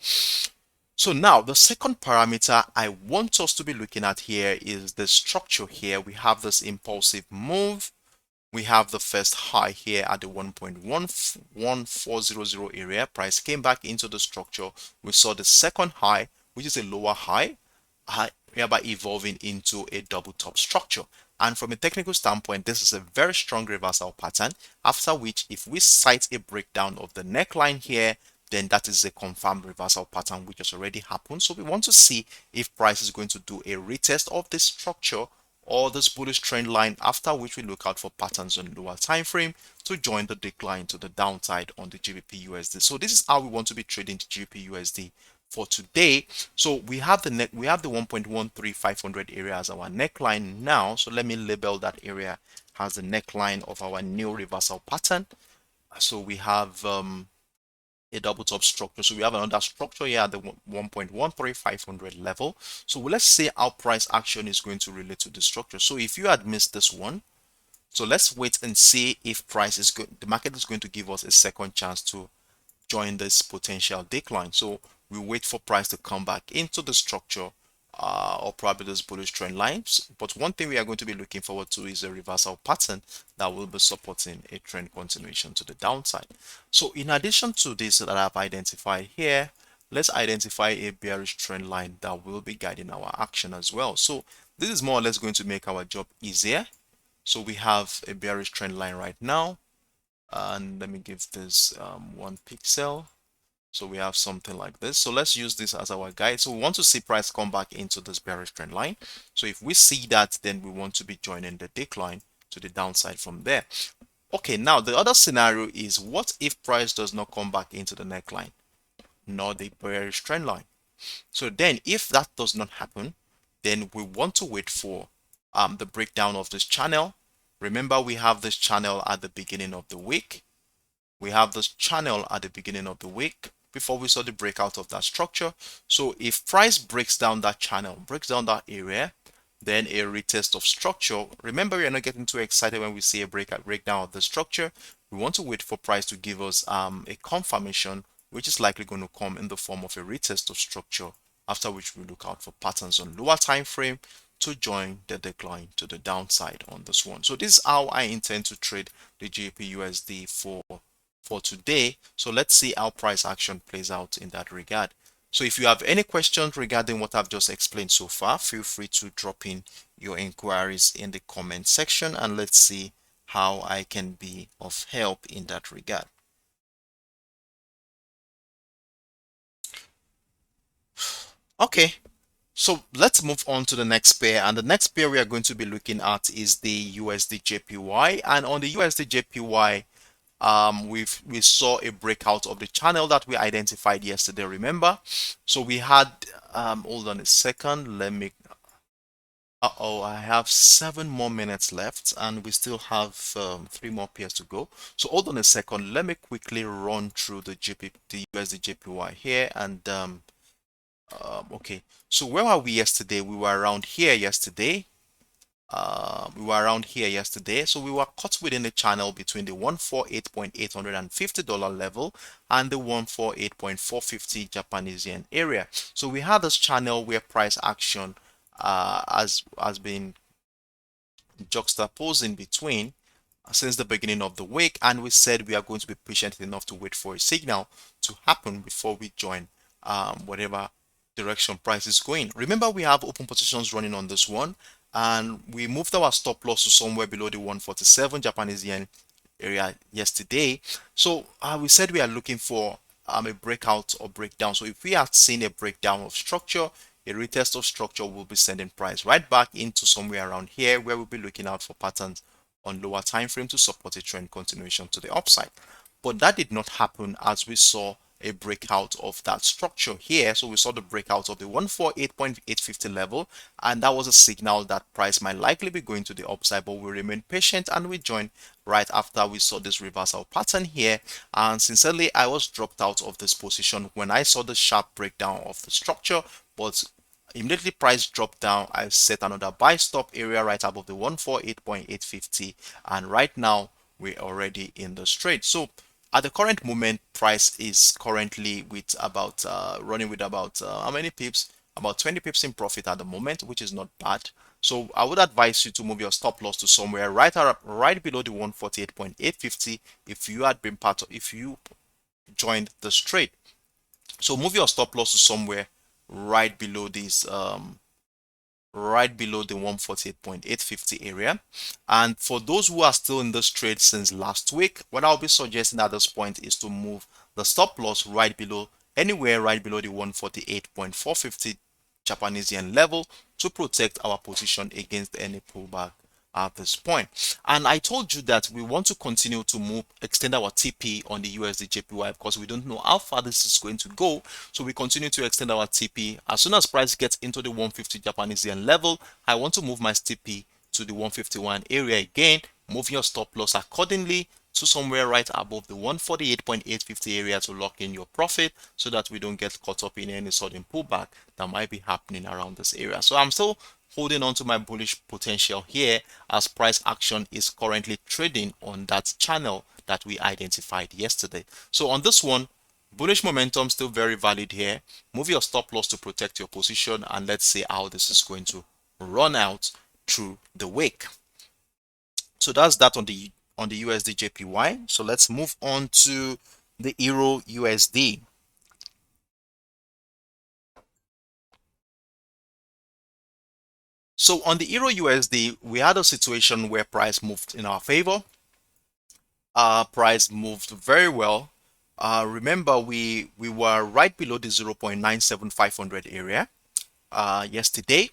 So now the second parameter I want us to be looking at here is the structure here. We have this impulsive move. We have the first high here at the 1.11400 area. Price came back into the structure. We saw the second high, which is a lower high, hereby evolving into a double top structure. And from a technical standpoint, this is a very strong reversal pattern, after which if we cite a breakdown of the neckline here, then that is a confirmed reversal pattern which has already happened. So we want to see if price is going to do a retest of this structure or this bullish trend line, after which we look out for patterns on lower time frame to join the decline to the downside on the GBPUSD. So this is how we want to be trading the GBPUSD for today. So we have the 1.13500 area as our neckline now. So let me label that area as the neckline of our new reversal pattern. So we have a double top structure. So we have another structure here at the 1.13500 level. So let's see how price action is going to relate to the structure. So if you had missed this one, so let's wait and see if price is good. The market is going to give us a second chance to join this potential decline. So we wait for price to come back into the structure or probably those bullish trend lines. But one thing we are going to be looking forward to is a reversal pattern that will be supporting a trend continuation to the downside. So in addition to this that I've identified here, let's identify a bearish trend line that will be guiding our action as well. So this is more or less going to make our job easier. So we have a bearish trend line right now, and let me give this 1 pixel. So we have something like this. So let's use this as our guide. So we want to see price come back into this bearish trend line. So if we see that, then we want to be joining the decline to the downside from there. Okay, now the other scenario is, what if price does not come back into the neckline nor the bearish trend line? So then if that does not happen, then we want to wait for the breakdown of this channel. Remember, we have this channel at the beginning of the week. We have this channel at the beginning of the week before we saw the breakout of that structure. So if price breaks down that channel, breaks down that area, then a retest of structure. Remember, we are not getting too excited when we see a breakdown of the structure. We want to wait for price to give us a confirmation, which is likely going to come in the form of a retest of structure, after which we look out for patterns on lower time frame to join the decline to the downside on this one. So this is how I intend to trade the GBPUSD for today. So let's see how price action plays out in that regard. So if you have any questions regarding what I've just explained so far, feel free to drop in your inquiries in the comment section, and let's see how I can be of help in that regard. Okay, so let's move on to the next pair, and the next pair we are going to be looking at is the USDJPY. And on the USDJPY, we saw a breakout of the channel that we identified yesterday, remember? So we had hold on a second, let me uh-oh, I have 7 more minutes left and we still have 3 more pairs to go. So hold on a second, let me quickly run through the USDJPY here. And okay, so where were we yesterday? We were around here yesterday. So we were caught within the channel between the $148.850 level and the 148.450 Japanese yen area. So we had this channel where price action has been juxtaposing between since the beginning of the week, and we said we are going to be patient enough to wait for a signal to happen before we join whatever direction price is going. Remember, we have open positions running on this one, and we moved our stop loss to somewhere below the 147 Japanese yen area yesterday. So we said we are looking for a breakout or breakdown. So if we are seeing a breakdown of structure, a retest of structure will be sending price right back into somewhere around here, where we'll be looking out for patterns on lower time frame to support a trend continuation to the upside. But that did not happen, as we saw a breakout of that structure here. So we saw the breakout of the 148.850 level, and that was a signal that price might likely be going to the upside, but we remain patient and we joined right after we saw this reversal pattern here. And sincerely, I was dropped out of this position when I saw the sharp breakdown of the structure, but immediately price dropped down. I set another buy stop area right above the 148.850, and right now we're already in the trade. So at the current moment, price is currently with about running with about how many pips? About 20 pips in profit at the moment, which is not bad. So I would advise you to move your stop loss to somewhere right below the 148.850 if you joined this trade. So move your stop loss to somewhere right below this right below the 148.850 area. And for those who are still in this trade since last week, what I'll be suggesting at this point is to move the stop loss right below anywhere right below the 148.450 Japanese yen level to protect our position against any pullback at this point. And I told you that we want to continue to extend our TP on the USDJPY because we don't know how far this is going to go. So we continue to extend our TP. As soon as price gets into the 150 Japanese yen level, I want to move my TP to the 151 area again, move your stop loss accordingly to somewhere right above the 148.850 area to lock in your profit so that we don't get caught up in any sudden pullback that might be happening around this area. So I'm still holding on to my bullish potential here as price action is currently trading on that channel that we identified yesterday. So on this one, bullish momentum still very valid here. Move your stop loss to protect your position, and let's see how this is going to run out through the week. So that's that on the USD JPY. So let's move on to the Euro USD. So on the Euro USD, we had a situation where price moved in our favor. Price moved very well. Remember, we were right below the 0.97500 area yesterday.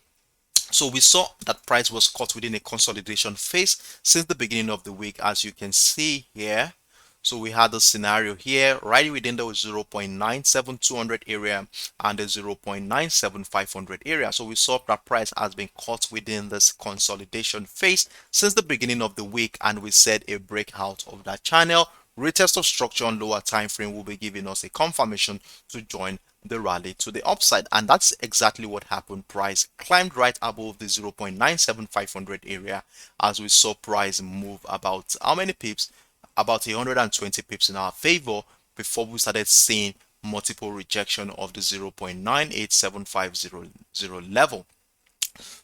So we saw that price was caught within a consolidation phase since the beginning of the week, as you can see here. So we had a scenario here right within the 0.97200 area and the 0.97500 area. So we saw that price has been caught within this consolidation phase since the beginning of the week, and we said a breakout of that channel, retest of structure on lower time frame will be giving us a confirmation to join the rally to the upside, and that's exactly what happened. Price climbed right above the 0.97500 area as we saw price move about how many pips, about 120 pips in our favor before we started seeing multiple rejection of the 0.98750 level.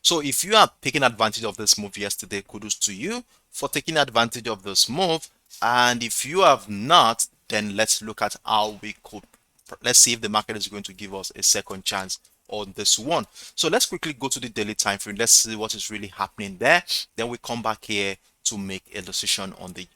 So if you are taking advantage of this move yesterday, kudos to you for taking advantage of this move. And if you have not, then let's look at how we could, let's see if the market is going to give us a second chance on this one. So let's quickly go to the daily time frame. Let's see what is really happening there. Then we come back here to make a decision on the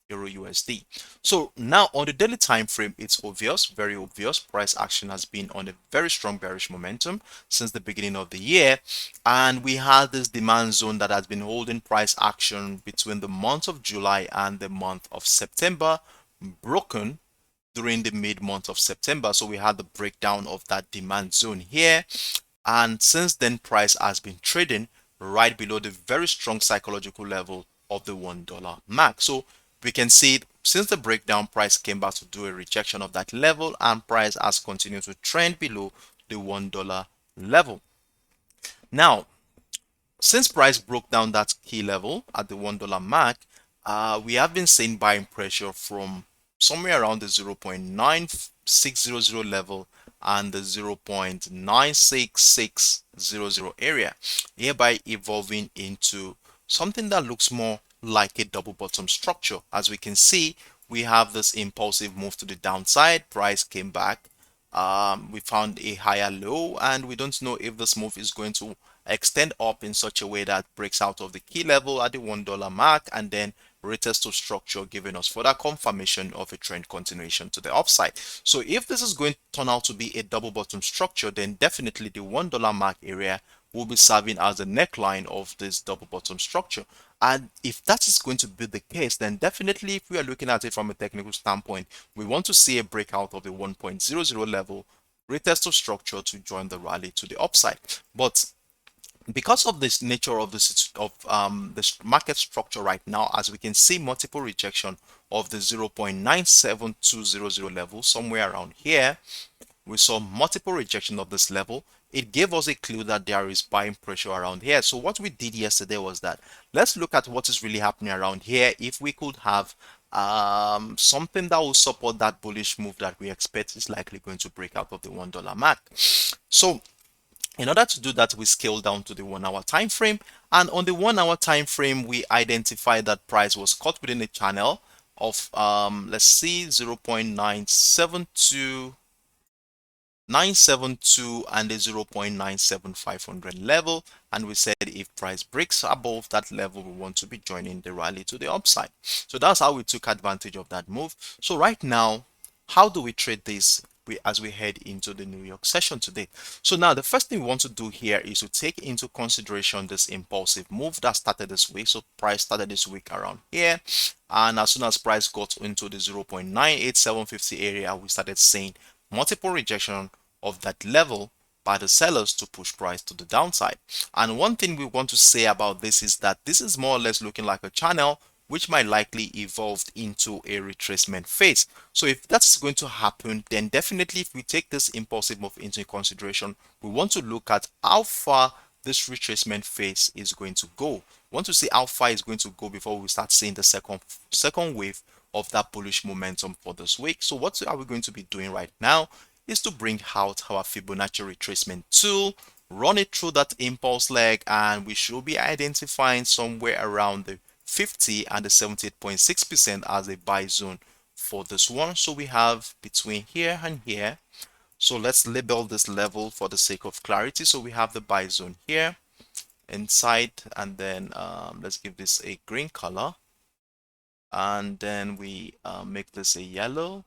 Euro USD. So now on the daily time frame, it's obvious, very obvious, price action has been on a very strong bearish momentum since the beginning of the year, and we had this demand zone that has been holding price action between the month of July and the month of September, broken during the mid month of September. So we had the breakdown of that demand zone here, and since then price has been trading right below the very strong psychological level of the $1 mark. So we can see since the breakdown, price came back to do a rejection of that level, and price has continued to trend below the $1 level. Now, since price broke down that key level at the $1 mark, we have been seeing buying pressure from somewhere around the 0.9600 level and the 0.96600 area, hereby evolving into something that looks more like a double bottom structure. As we can see, we have this impulsive move to the downside. Price came back, we found a higher low, and we don't know if this move is going to extend up in such a way that breaks out of the key level at the $1 mark and then retest to structure, giving us further confirmation of a trend continuation to the upside. So if this is going to turn out to be a double bottom structure, then definitely the $1 mark area will be serving as the neckline of this double bottom structure. And if that is going to be the case, then definitely if we are looking at it from a technical standpoint, we want to see a breakout of the 1.00 level, retest of structure to join the rally to the upside. But because of this nature of this market structure right now, as we can see multiple rejection of the 0.97200 level somewhere around here, we saw multiple rejection of this level. It gave us a clue that there is buying pressure around here. So what we did yesterday was that let's look at what is really happening around here. If we could have something that will support that bullish move that we expect is likely going to break out of the $1 mark. So in order to do that, we scale down to the 1 hour time frame, and on the 1 hour time frame we identified that price was caught within a channel of let's see 0.972 and the 0.97500 level, and we said if price breaks above that level, we want to be joining the rally to the upside. So that's how we took advantage of that move. So right now, how do we trade this as we head into the New York session today? So now the first thing we want to do here is to take into consideration this impulsive move that started this week. So price started this week around here, and as soon as price got into the 0.98750 area, we started seeing multiple rejection of that level by the sellers to push price to the downside. And one thing we want to say about this is that this is more or less looking like a channel which might likely evolve into a retracement phase. So if that's going to happen, then definitely if we take this impulsive move into consideration, we want to look at how far this retracement phase is going to go. We want to see how far it's going to go before we start seeing the second wave of that bullish momentum for this week. So what are we going to be doing right now is to bring out our Fibonacci retracement tool, run it through that impulse leg, and we should be identifying somewhere around the 50 and the 78.6% as a buy zone for this one. So we have between here and here. So let's label this level for the sake of clarity. So we have the buy zone here inside, and then let's give this a green color, and then we make this a yellow.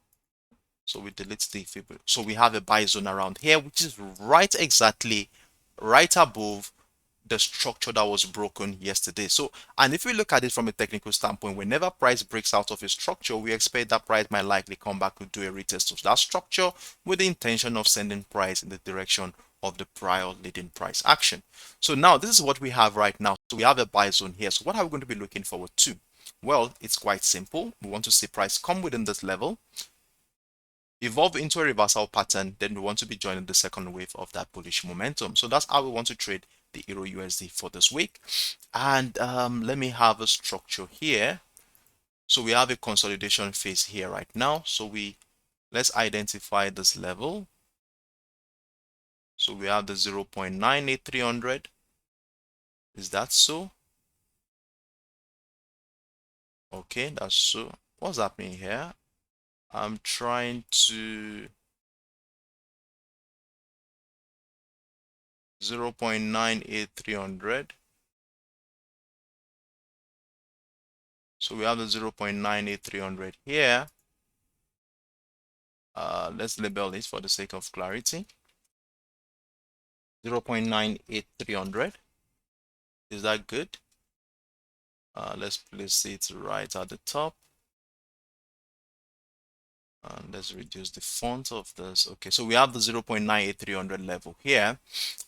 So we delete the Fibonacci. So we have a buy zone around here, which is right exactly right above the structure that was broken yesterday. So, and if we look at it from a technical standpoint, whenever price breaks out of a structure, we expect that price might likely come back to do a retest of that structure with the intention of sending price in the direction of the prior leading price action. So now this is what we have right now. So we have a buy zone here. So what are we going to be looking forward to? Well, it's quite simple. We want to see price come within this level, evolve into a reversal pattern, then we want to be joining the second wave of that bullish momentum. So that's how we want to trade the Euro USD for this week. And let me have a structure here. So we have a consolidation phase here right now. So let's identify this level. So we have the 0.98300. Is that so? Okay, that's so. What's happening here? I'm trying to 0.98300. So we have the 0.98300 here. Let's label it for the sake of clarity. 0.98300. Is that good? Let's place it right at the top. And let's reduce the font of this. Okay, so we have the 0.98300 level here.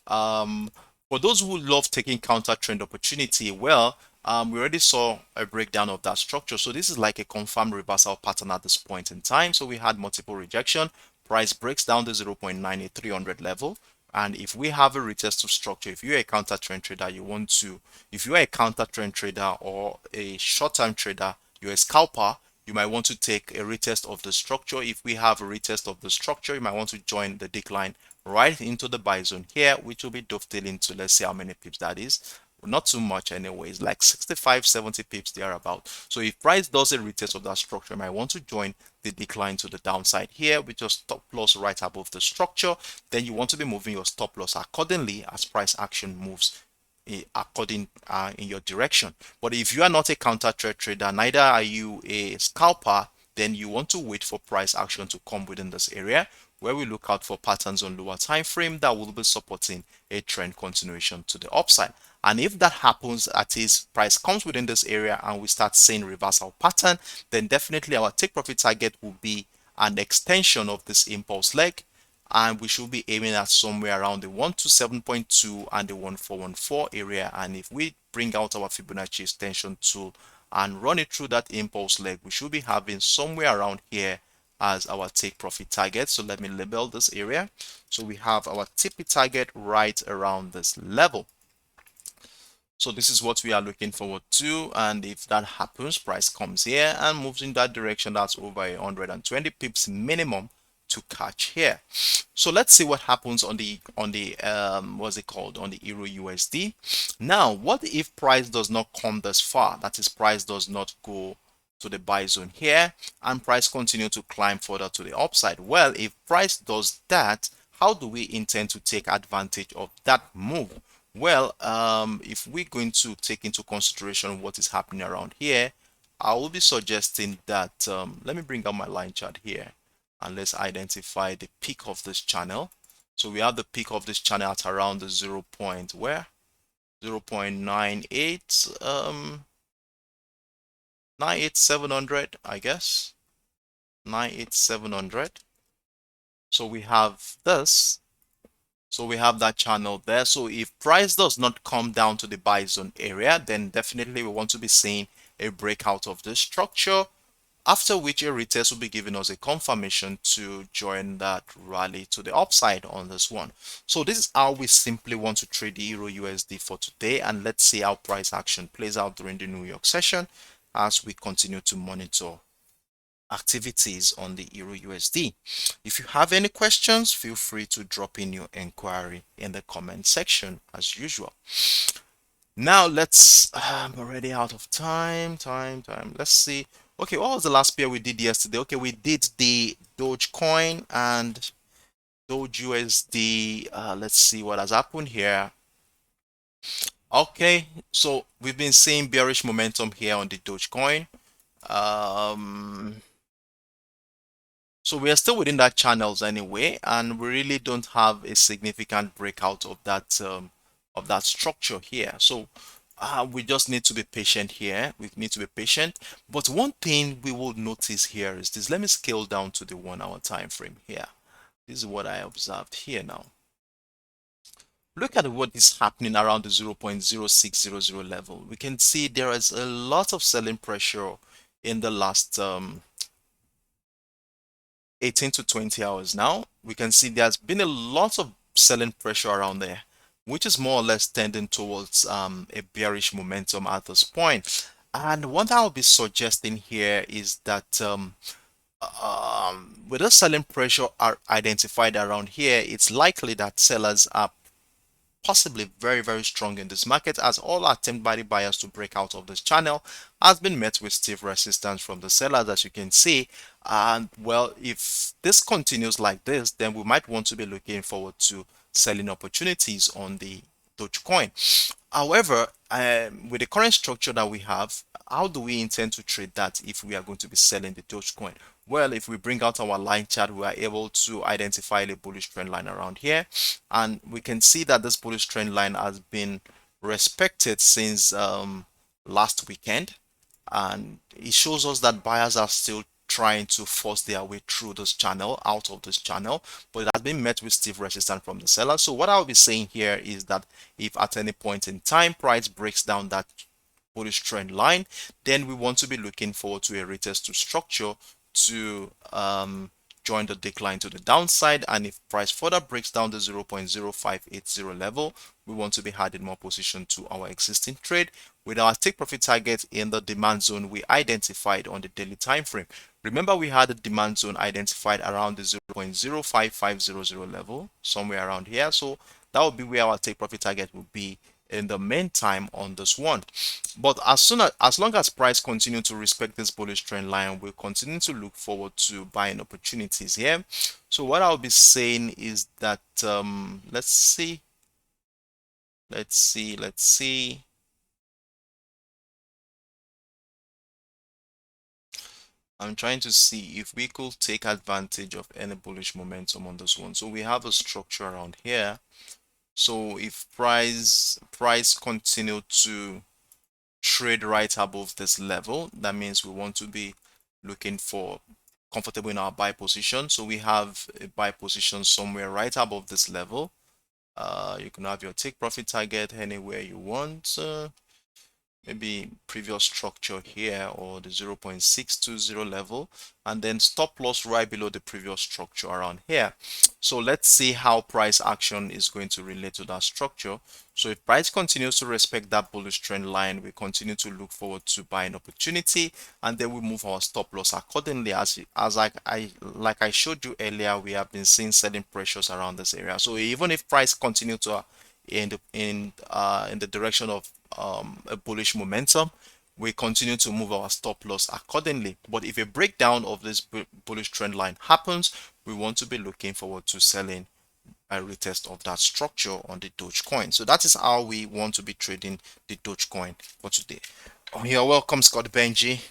For those who love taking counter trend opportunity, well, we already saw a breakdown of that structure. So this is like a confirmed reversal pattern at this point in time. So we had multiple rejection. Price breaks down the 0.98300 level. And if we have a retest of structure, if you're a counter trend trader, if you are a counter trend trader or a short-term trader, you're a scalper, you might want to take a retest of the structure. If we have a retest of the structure, you might want to join the decline right into the buy zone here, which will be dovetailing to, let's see how many pips that is. Not too much anyways, like 65, 70 pips thereabout. So if price does a retest of that structure, you might want to join the decline to the downside here with your stop loss right above the structure. Then you want to be moving your stop loss accordingly as price action moves according in your direction. But if you are not a counter trade trader, neither are you a scalper, then you want to wait for price action to come within this area where we look out for patterns on lower time frame that will be supporting a trend continuation to the upside. And if that happens, that is, price comes within this area and we start seeing reversal pattern, then definitely our take profit target will be an extension of this impulse leg, and we should be aiming at somewhere around the 127.2 and the 1414 area. And if we bring out our Fibonacci extension tool and run it through that impulse leg, we should be having somewhere around here as our take profit target. So let me label this area. So we have our TP target right around this level. So this is what we are looking forward to, and if that happens, price comes here and moves in that direction, that's over 120 pips minimum to catch here. So let's see what happens on the what's it called, on the EURUSD. Now, what if price does not come this far? That is, price does not go to the buy zone here and price continue to climb further to the upside. Well, if price does that, how do we intend to take advantage of that move? Well, if we're going to take into consideration what is happening around here, I will be suggesting that let me bring out my line chart here and let's identify the peak of this channel. So we have the peak of this channel at around the 0.98 98700, I guess 98700. So we have this. So we have that channel there. So if price does not come down to the buy zone area, then definitely we want to be seeing a breakout of this structure, after which a retest will be giving us a confirmation to join that rally to the upside on this one. So this is how we simply want to trade the EURUSD for today, and let's see how price action plays out during the New York session as we continue to monitor activities on the EURUSD. If you have any questions, feel free to drop in your inquiry in the comment section as usual. Now I'm already out of time. Let's see. Okay, what was the last pair we did yesterday? Okay, we did the Dogecoin and DOGEUSD. Let's see what has happened here. Okay, so we've been seeing bearish momentum here on the Dogecoin. So we are still within that channels anyway, and we really don't have a significant breakout of that structure here. So we just need to be patient here. We need to be patient. But one thing we will notice here is this. Let me scale down to the 1 hour time frame here. This is what I observed here now. Look at what is happening around the 0.0600 level. We can see there is a lot of selling pressure in the last 18 to 20 hours now. We can see there's been a lot of selling pressure around there, which is more or less tending towards a bearish momentum at this point. And what I'll be suggesting here is that with the selling pressure are identified around here, it's likely that sellers are possibly very strong in this market, as all attempt by the buyers to break out of this channel has been met with stiff resistance from the sellers, as you can see. And well, if this continues like this, then we might want to be looking forward to selling opportunities on the Dogecoin. However, with the current structure that we have, how do we intend to trade that if we are going to be selling the Dogecoin? Well, if we bring out our line chart, we are able to identify a bullish trend line around here, and we can see that this bullish trend line has been respected since last weekend, and it shows us that buyers are still trying to force their way through this channel, out of this channel, but it has been met with stiff resistance from the seller. So what I'll be saying here is that if at any point in time price breaks down that bullish trend line, then we want to be looking forward to a retest to structure to join the decline to the downside. And if price further breaks down the 0.0580 level, we want to be adding more position to our existing trade with our take profit target in the demand zone we identified on the daily time frame. Remember, we had a demand zone identified around the 0.05500 level, somewhere around here. So that would be where our take profit target would be in the meantime on this one. But as long as price continue to respect this bullish trend line, we'll continue to look forward to buying opportunities here. So what I'll be saying is that let's see. I'm trying to see if we could take advantage of any bullish momentum on this one. So we have a structure around here. So if price continue to trade right above this level, that means we want to be looking for comfortable in our buy position. So we have a buy position somewhere right above this level. You can have your take profit target anywhere you want. Maybe previous structure here or the 0.620 level, and then stop loss right below the previous structure around here. So let's see how price action is going to relate to that structure. So if price continues to respect that bullish trend line, we continue to look forward to buying opportunity, and then we move our stop loss accordingly. As like I showed you earlier, we have been seeing selling pressures around this area. So even if price continue to in the direction of a bullish momentum, we continue to move our stop loss accordingly. But if a breakdown of this bullish trend line happens, we want to be looking forward to selling a retest of that structure on the Dogecoin. So that is how we want to be trading the Dogecoin for today. You're welcome, Scott Benji.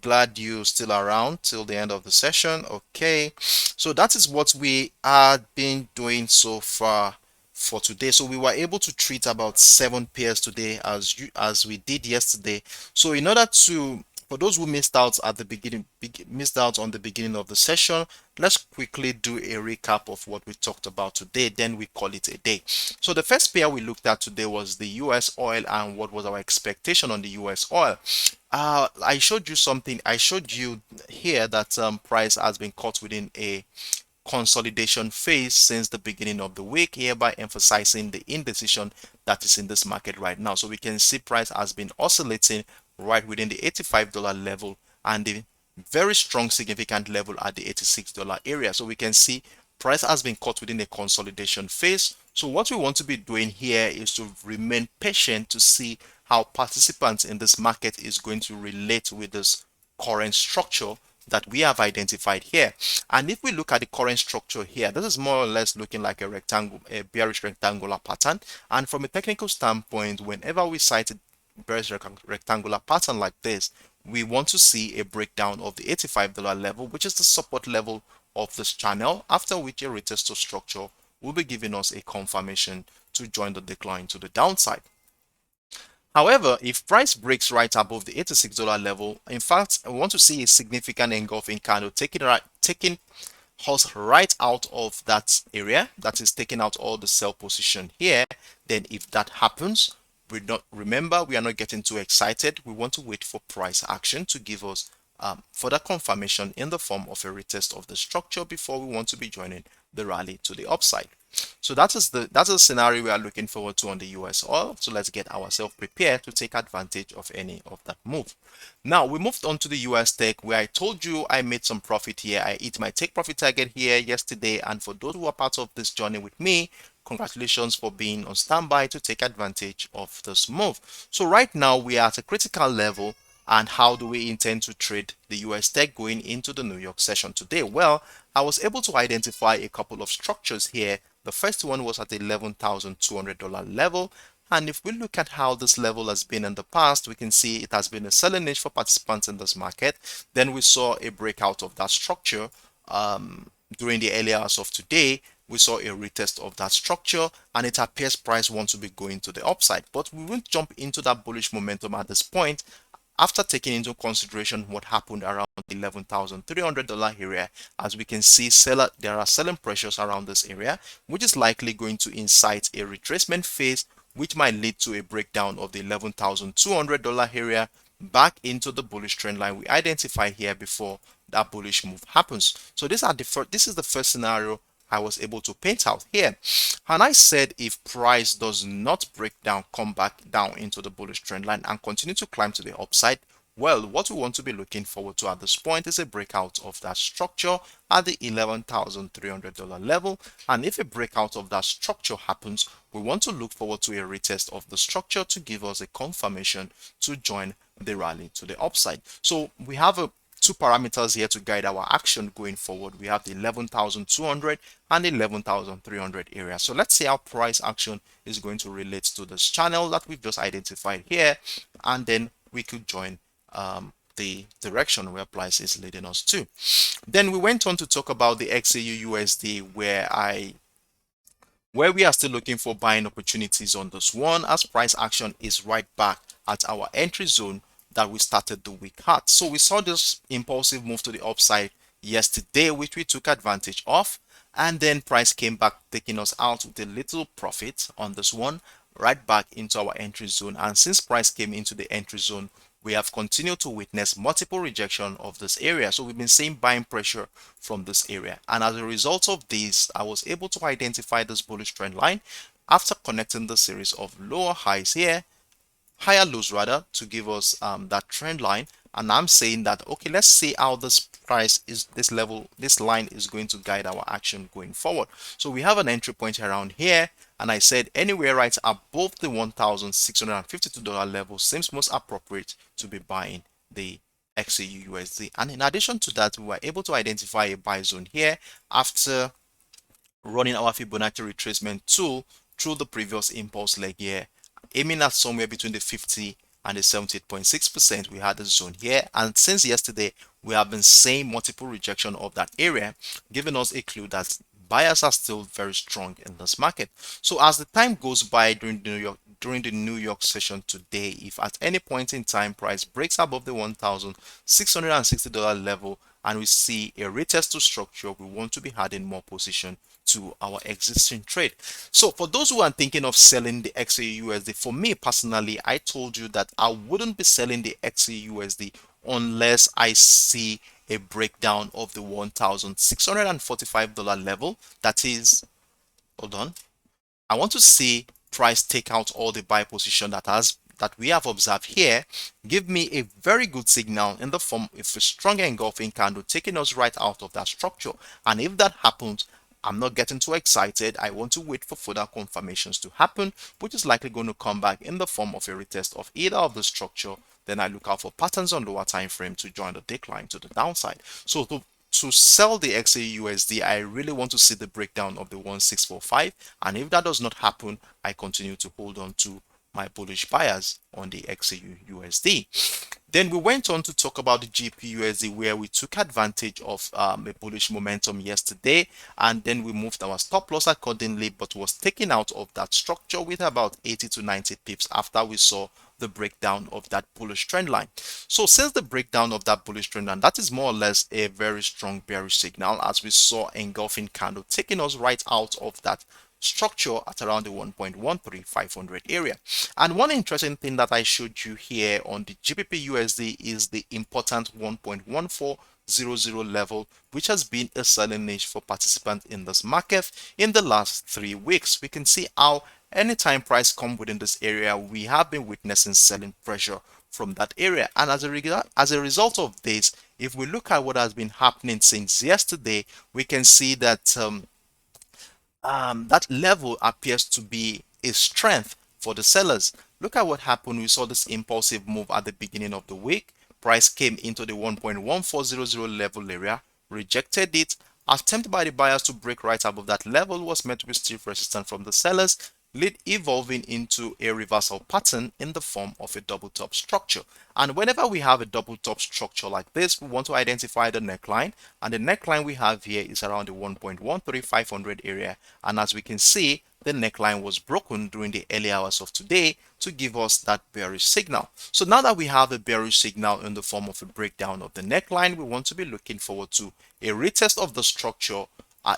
Glad you're still around till the end of the session. Okay, so that is what we have been doing so far for today. So we were able to treat about 7 pairs today as we did yesterday. So in order to, for those who missed out at the beginning, missed out on the beginning of the session, let's quickly do a recap of what we talked about today, then we call it a day. So the first pair we looked at today was the US oil and what was our expectation on the US oil. I showed you something. I showed you here that price has been caught within a consolidation phase since the beginning of the week, hereby emphasizing the indecision that is in this market right now. So we can see price has been oscillating right within the $85 level and the very strong significant level at the $86 area. So we can see price has been caught within a consolidation phase. So what we want to be doing here is to remain patient to see how participants in this market is going to relate with this current structure that we have identified here. And if we look at the current structure here, this is more or less looking like a rectangle, a bearish rectangular pattern. And from a technical standpoint, whenever we cite a bearish rectangular pattern like this, we want to see a breakdown of the $85 level, which is the support level of this channel, after which a retest to structure will be giving us a confirmation to join the decline to the downside. However, if price breaks right above the $86 level, in fact, I want to see a significant engulfing candle taking us right out of that area, that is taking out all the sell position here. Then if that happens, we are not getting too excited. We want to wait for price action to give us further confirmation in the form of a retest of the structure before we want to be joining the rally to the upside. So that's the scenario we are looking forward to on the US oil. So let's get ourselves prepared to take advantage of any of that move. Now we moved on to the US tech, where I told you I made some profit here. I hit my take profit target here yesterday, and for those who are part of this journey with me, congratulations for being on standby to take advantage of this move. So right now we are at a critical level. And how do we intend to trade the US tech going into the New York session today? Well, I was able to identify a couple of structures here. The first one was at the $11,200 level, And if we look at how this level has been in the past, we can see it has been a selling niche for participants in this market. Then we saw a breakout of that structure during the early hours of today. We saw a retest of that structure, and it appears price wants to be going to the upside, but we won't jump into that bullish momentum at this point after taking into consideration what happened around the $11,300 area. As we can see, there are selling pressures around this area, which is likely going to incite a retracement phase, which might lead to a breakdown of the $11,200 area back into the bullish trend line we identified here before that bullish move happens. So this is the first scenario I was able to paint out here. And I said if price does not break down, come back down into the bullish trend line and continue to climb to the upside, well, what we want to be looking forward to at this point is a breakout of that structure at the $11,300 level. And if a breakout of that structure happens, we want to look forward to a retest of the structure to give us a confirmation to join the rally to the upside. So we have two parameters here to guide our action going forward. We have the 11,200 and the 11,300 area. So let's see how price action is going to relate to this channel that we've just identified here, and then we could join the direction where price is leading us to. Then we went on to talk about the XAUUSD, where we are still looking for buying opportunities on this one, as price action is right back at our entry zone that we started the week at. So we saw this impulsive move to the upside yesterday, which we took advantage of, and then price came back, taking us out with a little profit on this one, right back into our entry zone. And since price came into the entry zone, we have continued to witness multiple rejection of this area. So we've been seeing buying pressure from this area, and as a result of this, I was able to identify this bullish trend line after connecting the series of lower highs here, higher lows rather, to give us that trend line. And I'm saying that, okay, let's see how this price is, this line is going to guide our action going forward. So we have an entry point around here, and I said anywhere right above the $1,652 level seems most appropriate to be buying the XAUUSD. And in addition to that, we were able to identify a buy zone here after running our Fibonacci retracement tool through the previous impulse leg here, aiming at somewhere between the 50 and the 78.6%. We had a zone here, and since yesterday we have been seeing multiple rejection of that area, giving us a clue that buyers are still very strong in this market. So as the time goes by during the New York session today, if at any point in time price breaks above the $1,660 level and we see a retest to structure, we want to be adding more position to our existing trade. So for those who are thinking of selling the XAUUSD, for me personally, I told you that I wouldn't be selling the XAUUSD unless I see a breakdown of the $1,645 level. That is, hold on, I want to see price take out all the buy position that we have observed here, give me a very good signal in the form of a strong engulfing candle taking us right out of that structure. And if that happens, I'm not getting too excited. I want to wait for further confirmations to happen, which is likely going to come back in the form of a retest of either of the structure. Then I look out for patterns on lower time frame to join the decline to the downside. So to sell the XAUUSD, I really want to see the breakdown of the 1645, and if that does not happen, I continue to hold on to my bullish bias on the XAUUSD. Then we went on to talk about the GBPUSD, where we took advantage of a bullish momentum yesterday, and then we moved our stop loss accordingly, but was taken out of that structure with about 80 to 90 pips after we saw the breakdown of that bullish trend line. So since the breakdown of that bullish trend line, that is more or less a very strong bearish signal, as we saw engulfing candle taking us right out of that structure at around the 1.13500 area. And one interesting thing that I showed you here on the GBPUSD is the important 1.1400 level, which has been a selling niche for participants in this market in the last 3 weeks. We can see how anytime price come within this area, we have been witnessing selling pressure from that area. And as a result of this, if we look at what has been happening since yesterday, we can see that that level appears to be a strength for the sellers. Look at what happened. We saw this impulsive move at the beginning of the week. Price came into the 1.1400 level area, rejected it. Attempt by the buyers to break right above that level was met with stiff resistance from the sellers, evolving into a reversal pattern in the form of a double top structure. And whenever we have a double top structure like this, we want to identify the neckline, and the neckline we have here is around the 1.13500 area. And as we can see, the neckline was broken during the early hours of today to give us that bearish signal. So now that we have a bearish signal in the form of a breakdown of the neckline, we want to be looking forward to a retest of the structure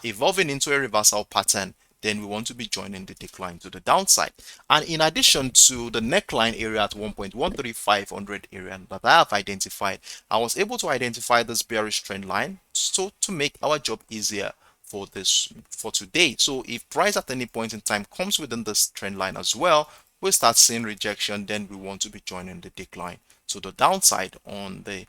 evolving into a reversal pattern. Then we want to be joining the decline to the downside. And in addition to the neckline area at 1.13500 area that I have identified, I was able to identify this bearish trend line so to make our job easier for today. So if price at any point in time comes within this trend line as well, we start seeing rejection, then we want to be joining the decline to the downside on the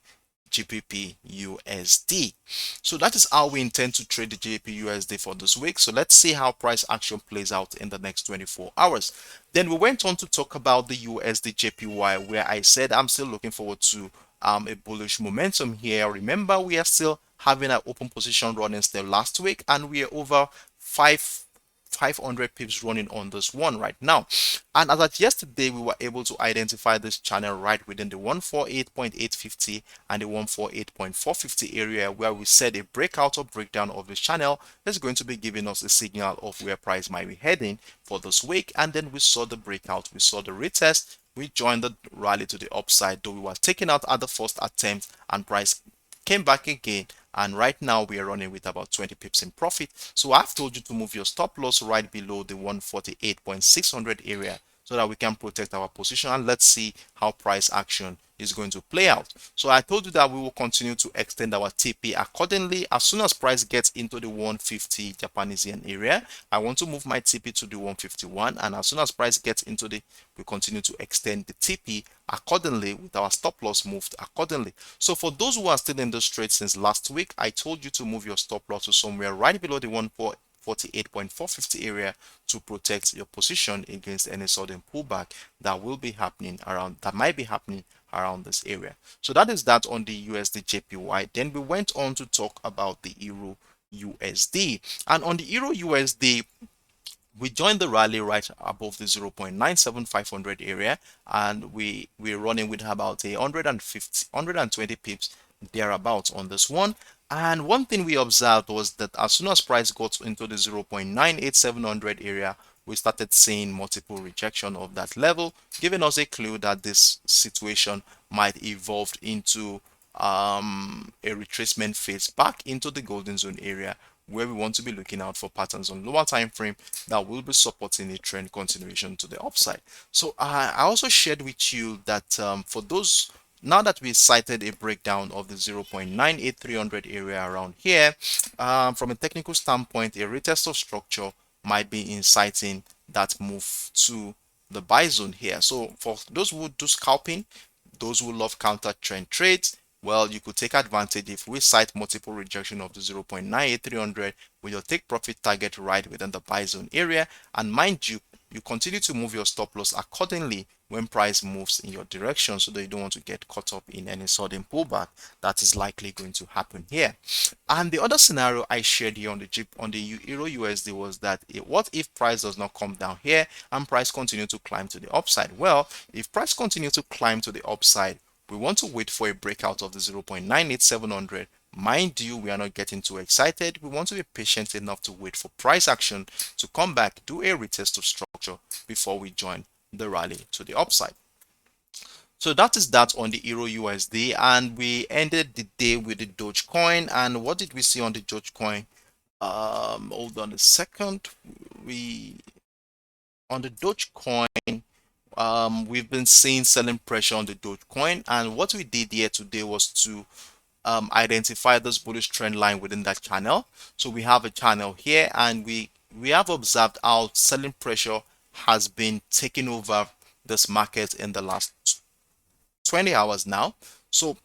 GBPUSD. So that is how we intend to trade the GBPUSD for this week. So let's see how price action plays out in the next 24 hours. Then we went on to talk about the USDJPY, where I said I'm still looking forward to a bullish momentum here. Remember, we are still having an open position running still last week, and we are over 500 pips running on this one right now. And as at yesterday, we were able to identify this channel right within the 148.850 and the 148.450 area, where we said a breakout or breakdown of this channel is going to be giving us a signal of where price might be heading for this week. And then we saw the breakout, we saw the retest, we joined the rally to the upside, though we were taken out at the first attempt, and price came back again, and right now we are running with about 20 pips in profit. So I've told you to move your stop loss right below the 148.600 area so that we can protect our position, and let's see how price action is going to play out. So I told you that we will continue to extend our TP accordingly. As soon as price gets into the 150 Japanese yen area, I want to move my TP to the 151, and as soon as price gets into we continue to extend the TP accordingly with our stop loss moved accordingly. So for those who are still in this trade since last week, I told you to move your stop loss to somewhere right below the 148.450 area to protect your position against any sudden pullback that might be happening around this area. So that is that on the USDJPY. Then we went on to talk about the EURUSD, and on the EURUSD, we joined the rally right above the 0.97500 area, and we're running with about 120 pips thereabouts on this one. And one thing we observed was that as soon as price got into the 0.98700 area, we started seeing multiple rejection of that level, giving us a clue that this situation might evolve into a retracement phase back into the golden zone area, where we want to be looking out for patterns on lower time frame that will be supporting a trend continuation to the upside. So I also shared with you that for those, now that we cited a breakdown of the 0.98300 area around here, from a technical standpoint, a retest of structure might be inciting that move to the buy zone here. So for those who do scalping, those who love counter trend trades, well, you could take advantage if we cite multiple rejection of the 0.98300 with your take profit target right within the buy zone area. And mind you, you continue to move your stop loss accordingly when price moves in your direction, so that you don't want to get caught up in any sudden pullback that is likely going to happen here. And the other scenario I shared here on the EURUSD was that what if price does not come down here and price continue to climb to the upside? Well, if price continue to climb to the upside, we want to wait for a breakout of the 0.98700. Mind you, we are not getting too excited. We want to be patient enough to wait for price action to come back, do a retest of structure before we join the rally to the upside. So that is that on the EURUSD, and we ended the day with the Dogecoin. And what did we see on the Dogecoin? Hold on a second. On the Dogecoin, we've been seeing selling pressure on the Dogecoin, and what we did here today was to identify this bullish trend line within that channel. So we have a channel here, and we have observed how selling pressure has been taking over this market in the last 20 hours now. So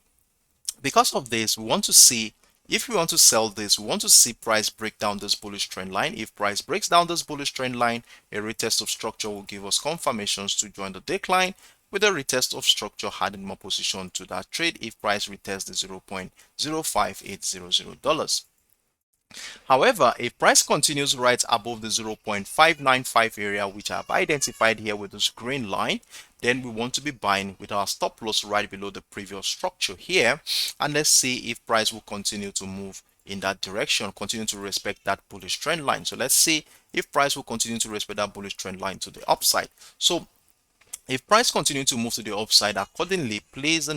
because of this, we want to see, if we want to sell this, we want to see price break down this bullish trend line. If price breaks down this bullish trend line, a retest of structure will give us confirmations to join the decline, with a retest of structure adding more position to that trade if price retests the $0.05800. However, if price continues right above the 0.595 area, which I've identified here with this green line, then we want to be buying with our stop loss right below the previous structure here. And let's see if price will continue to move in that direction, continue to respect that bullish trend line. So let's see if price will continue to respect that bullish trend line to the upside. So if price continue to move to the upside accordingly, please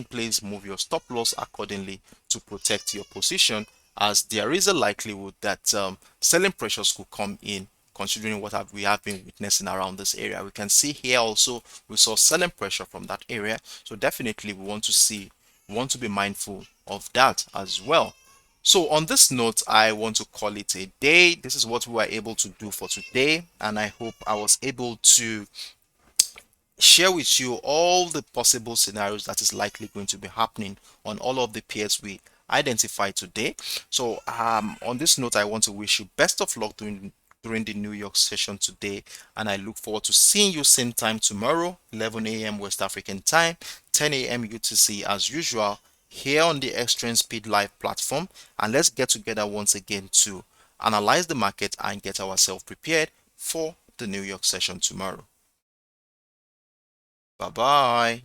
move your stop loss accordingly to protect your position, as there is a likelihood that selling pressures could come in, considering what we have been witnessing around this area. We can see here also we saw selling pressure from that area, so definitely we want to be mindful of that as well. So on this note, I want to call it a day. This is what we were able to do for today, and I hope I was able to share with you all the possible scenarios that is likely going to be happening on all of the pairs we identified today. So on this note, I want to wish you best of luck during the New York session today, and I look forward to seeing you same time tomorrow, 11 a.m. West African time, 10 a.m. UTC as usual, here on the Extreme Speed Live platform. And let's get together once again to analyze the market and get ourselves prepared for the New York session tomorrow. Bye bye.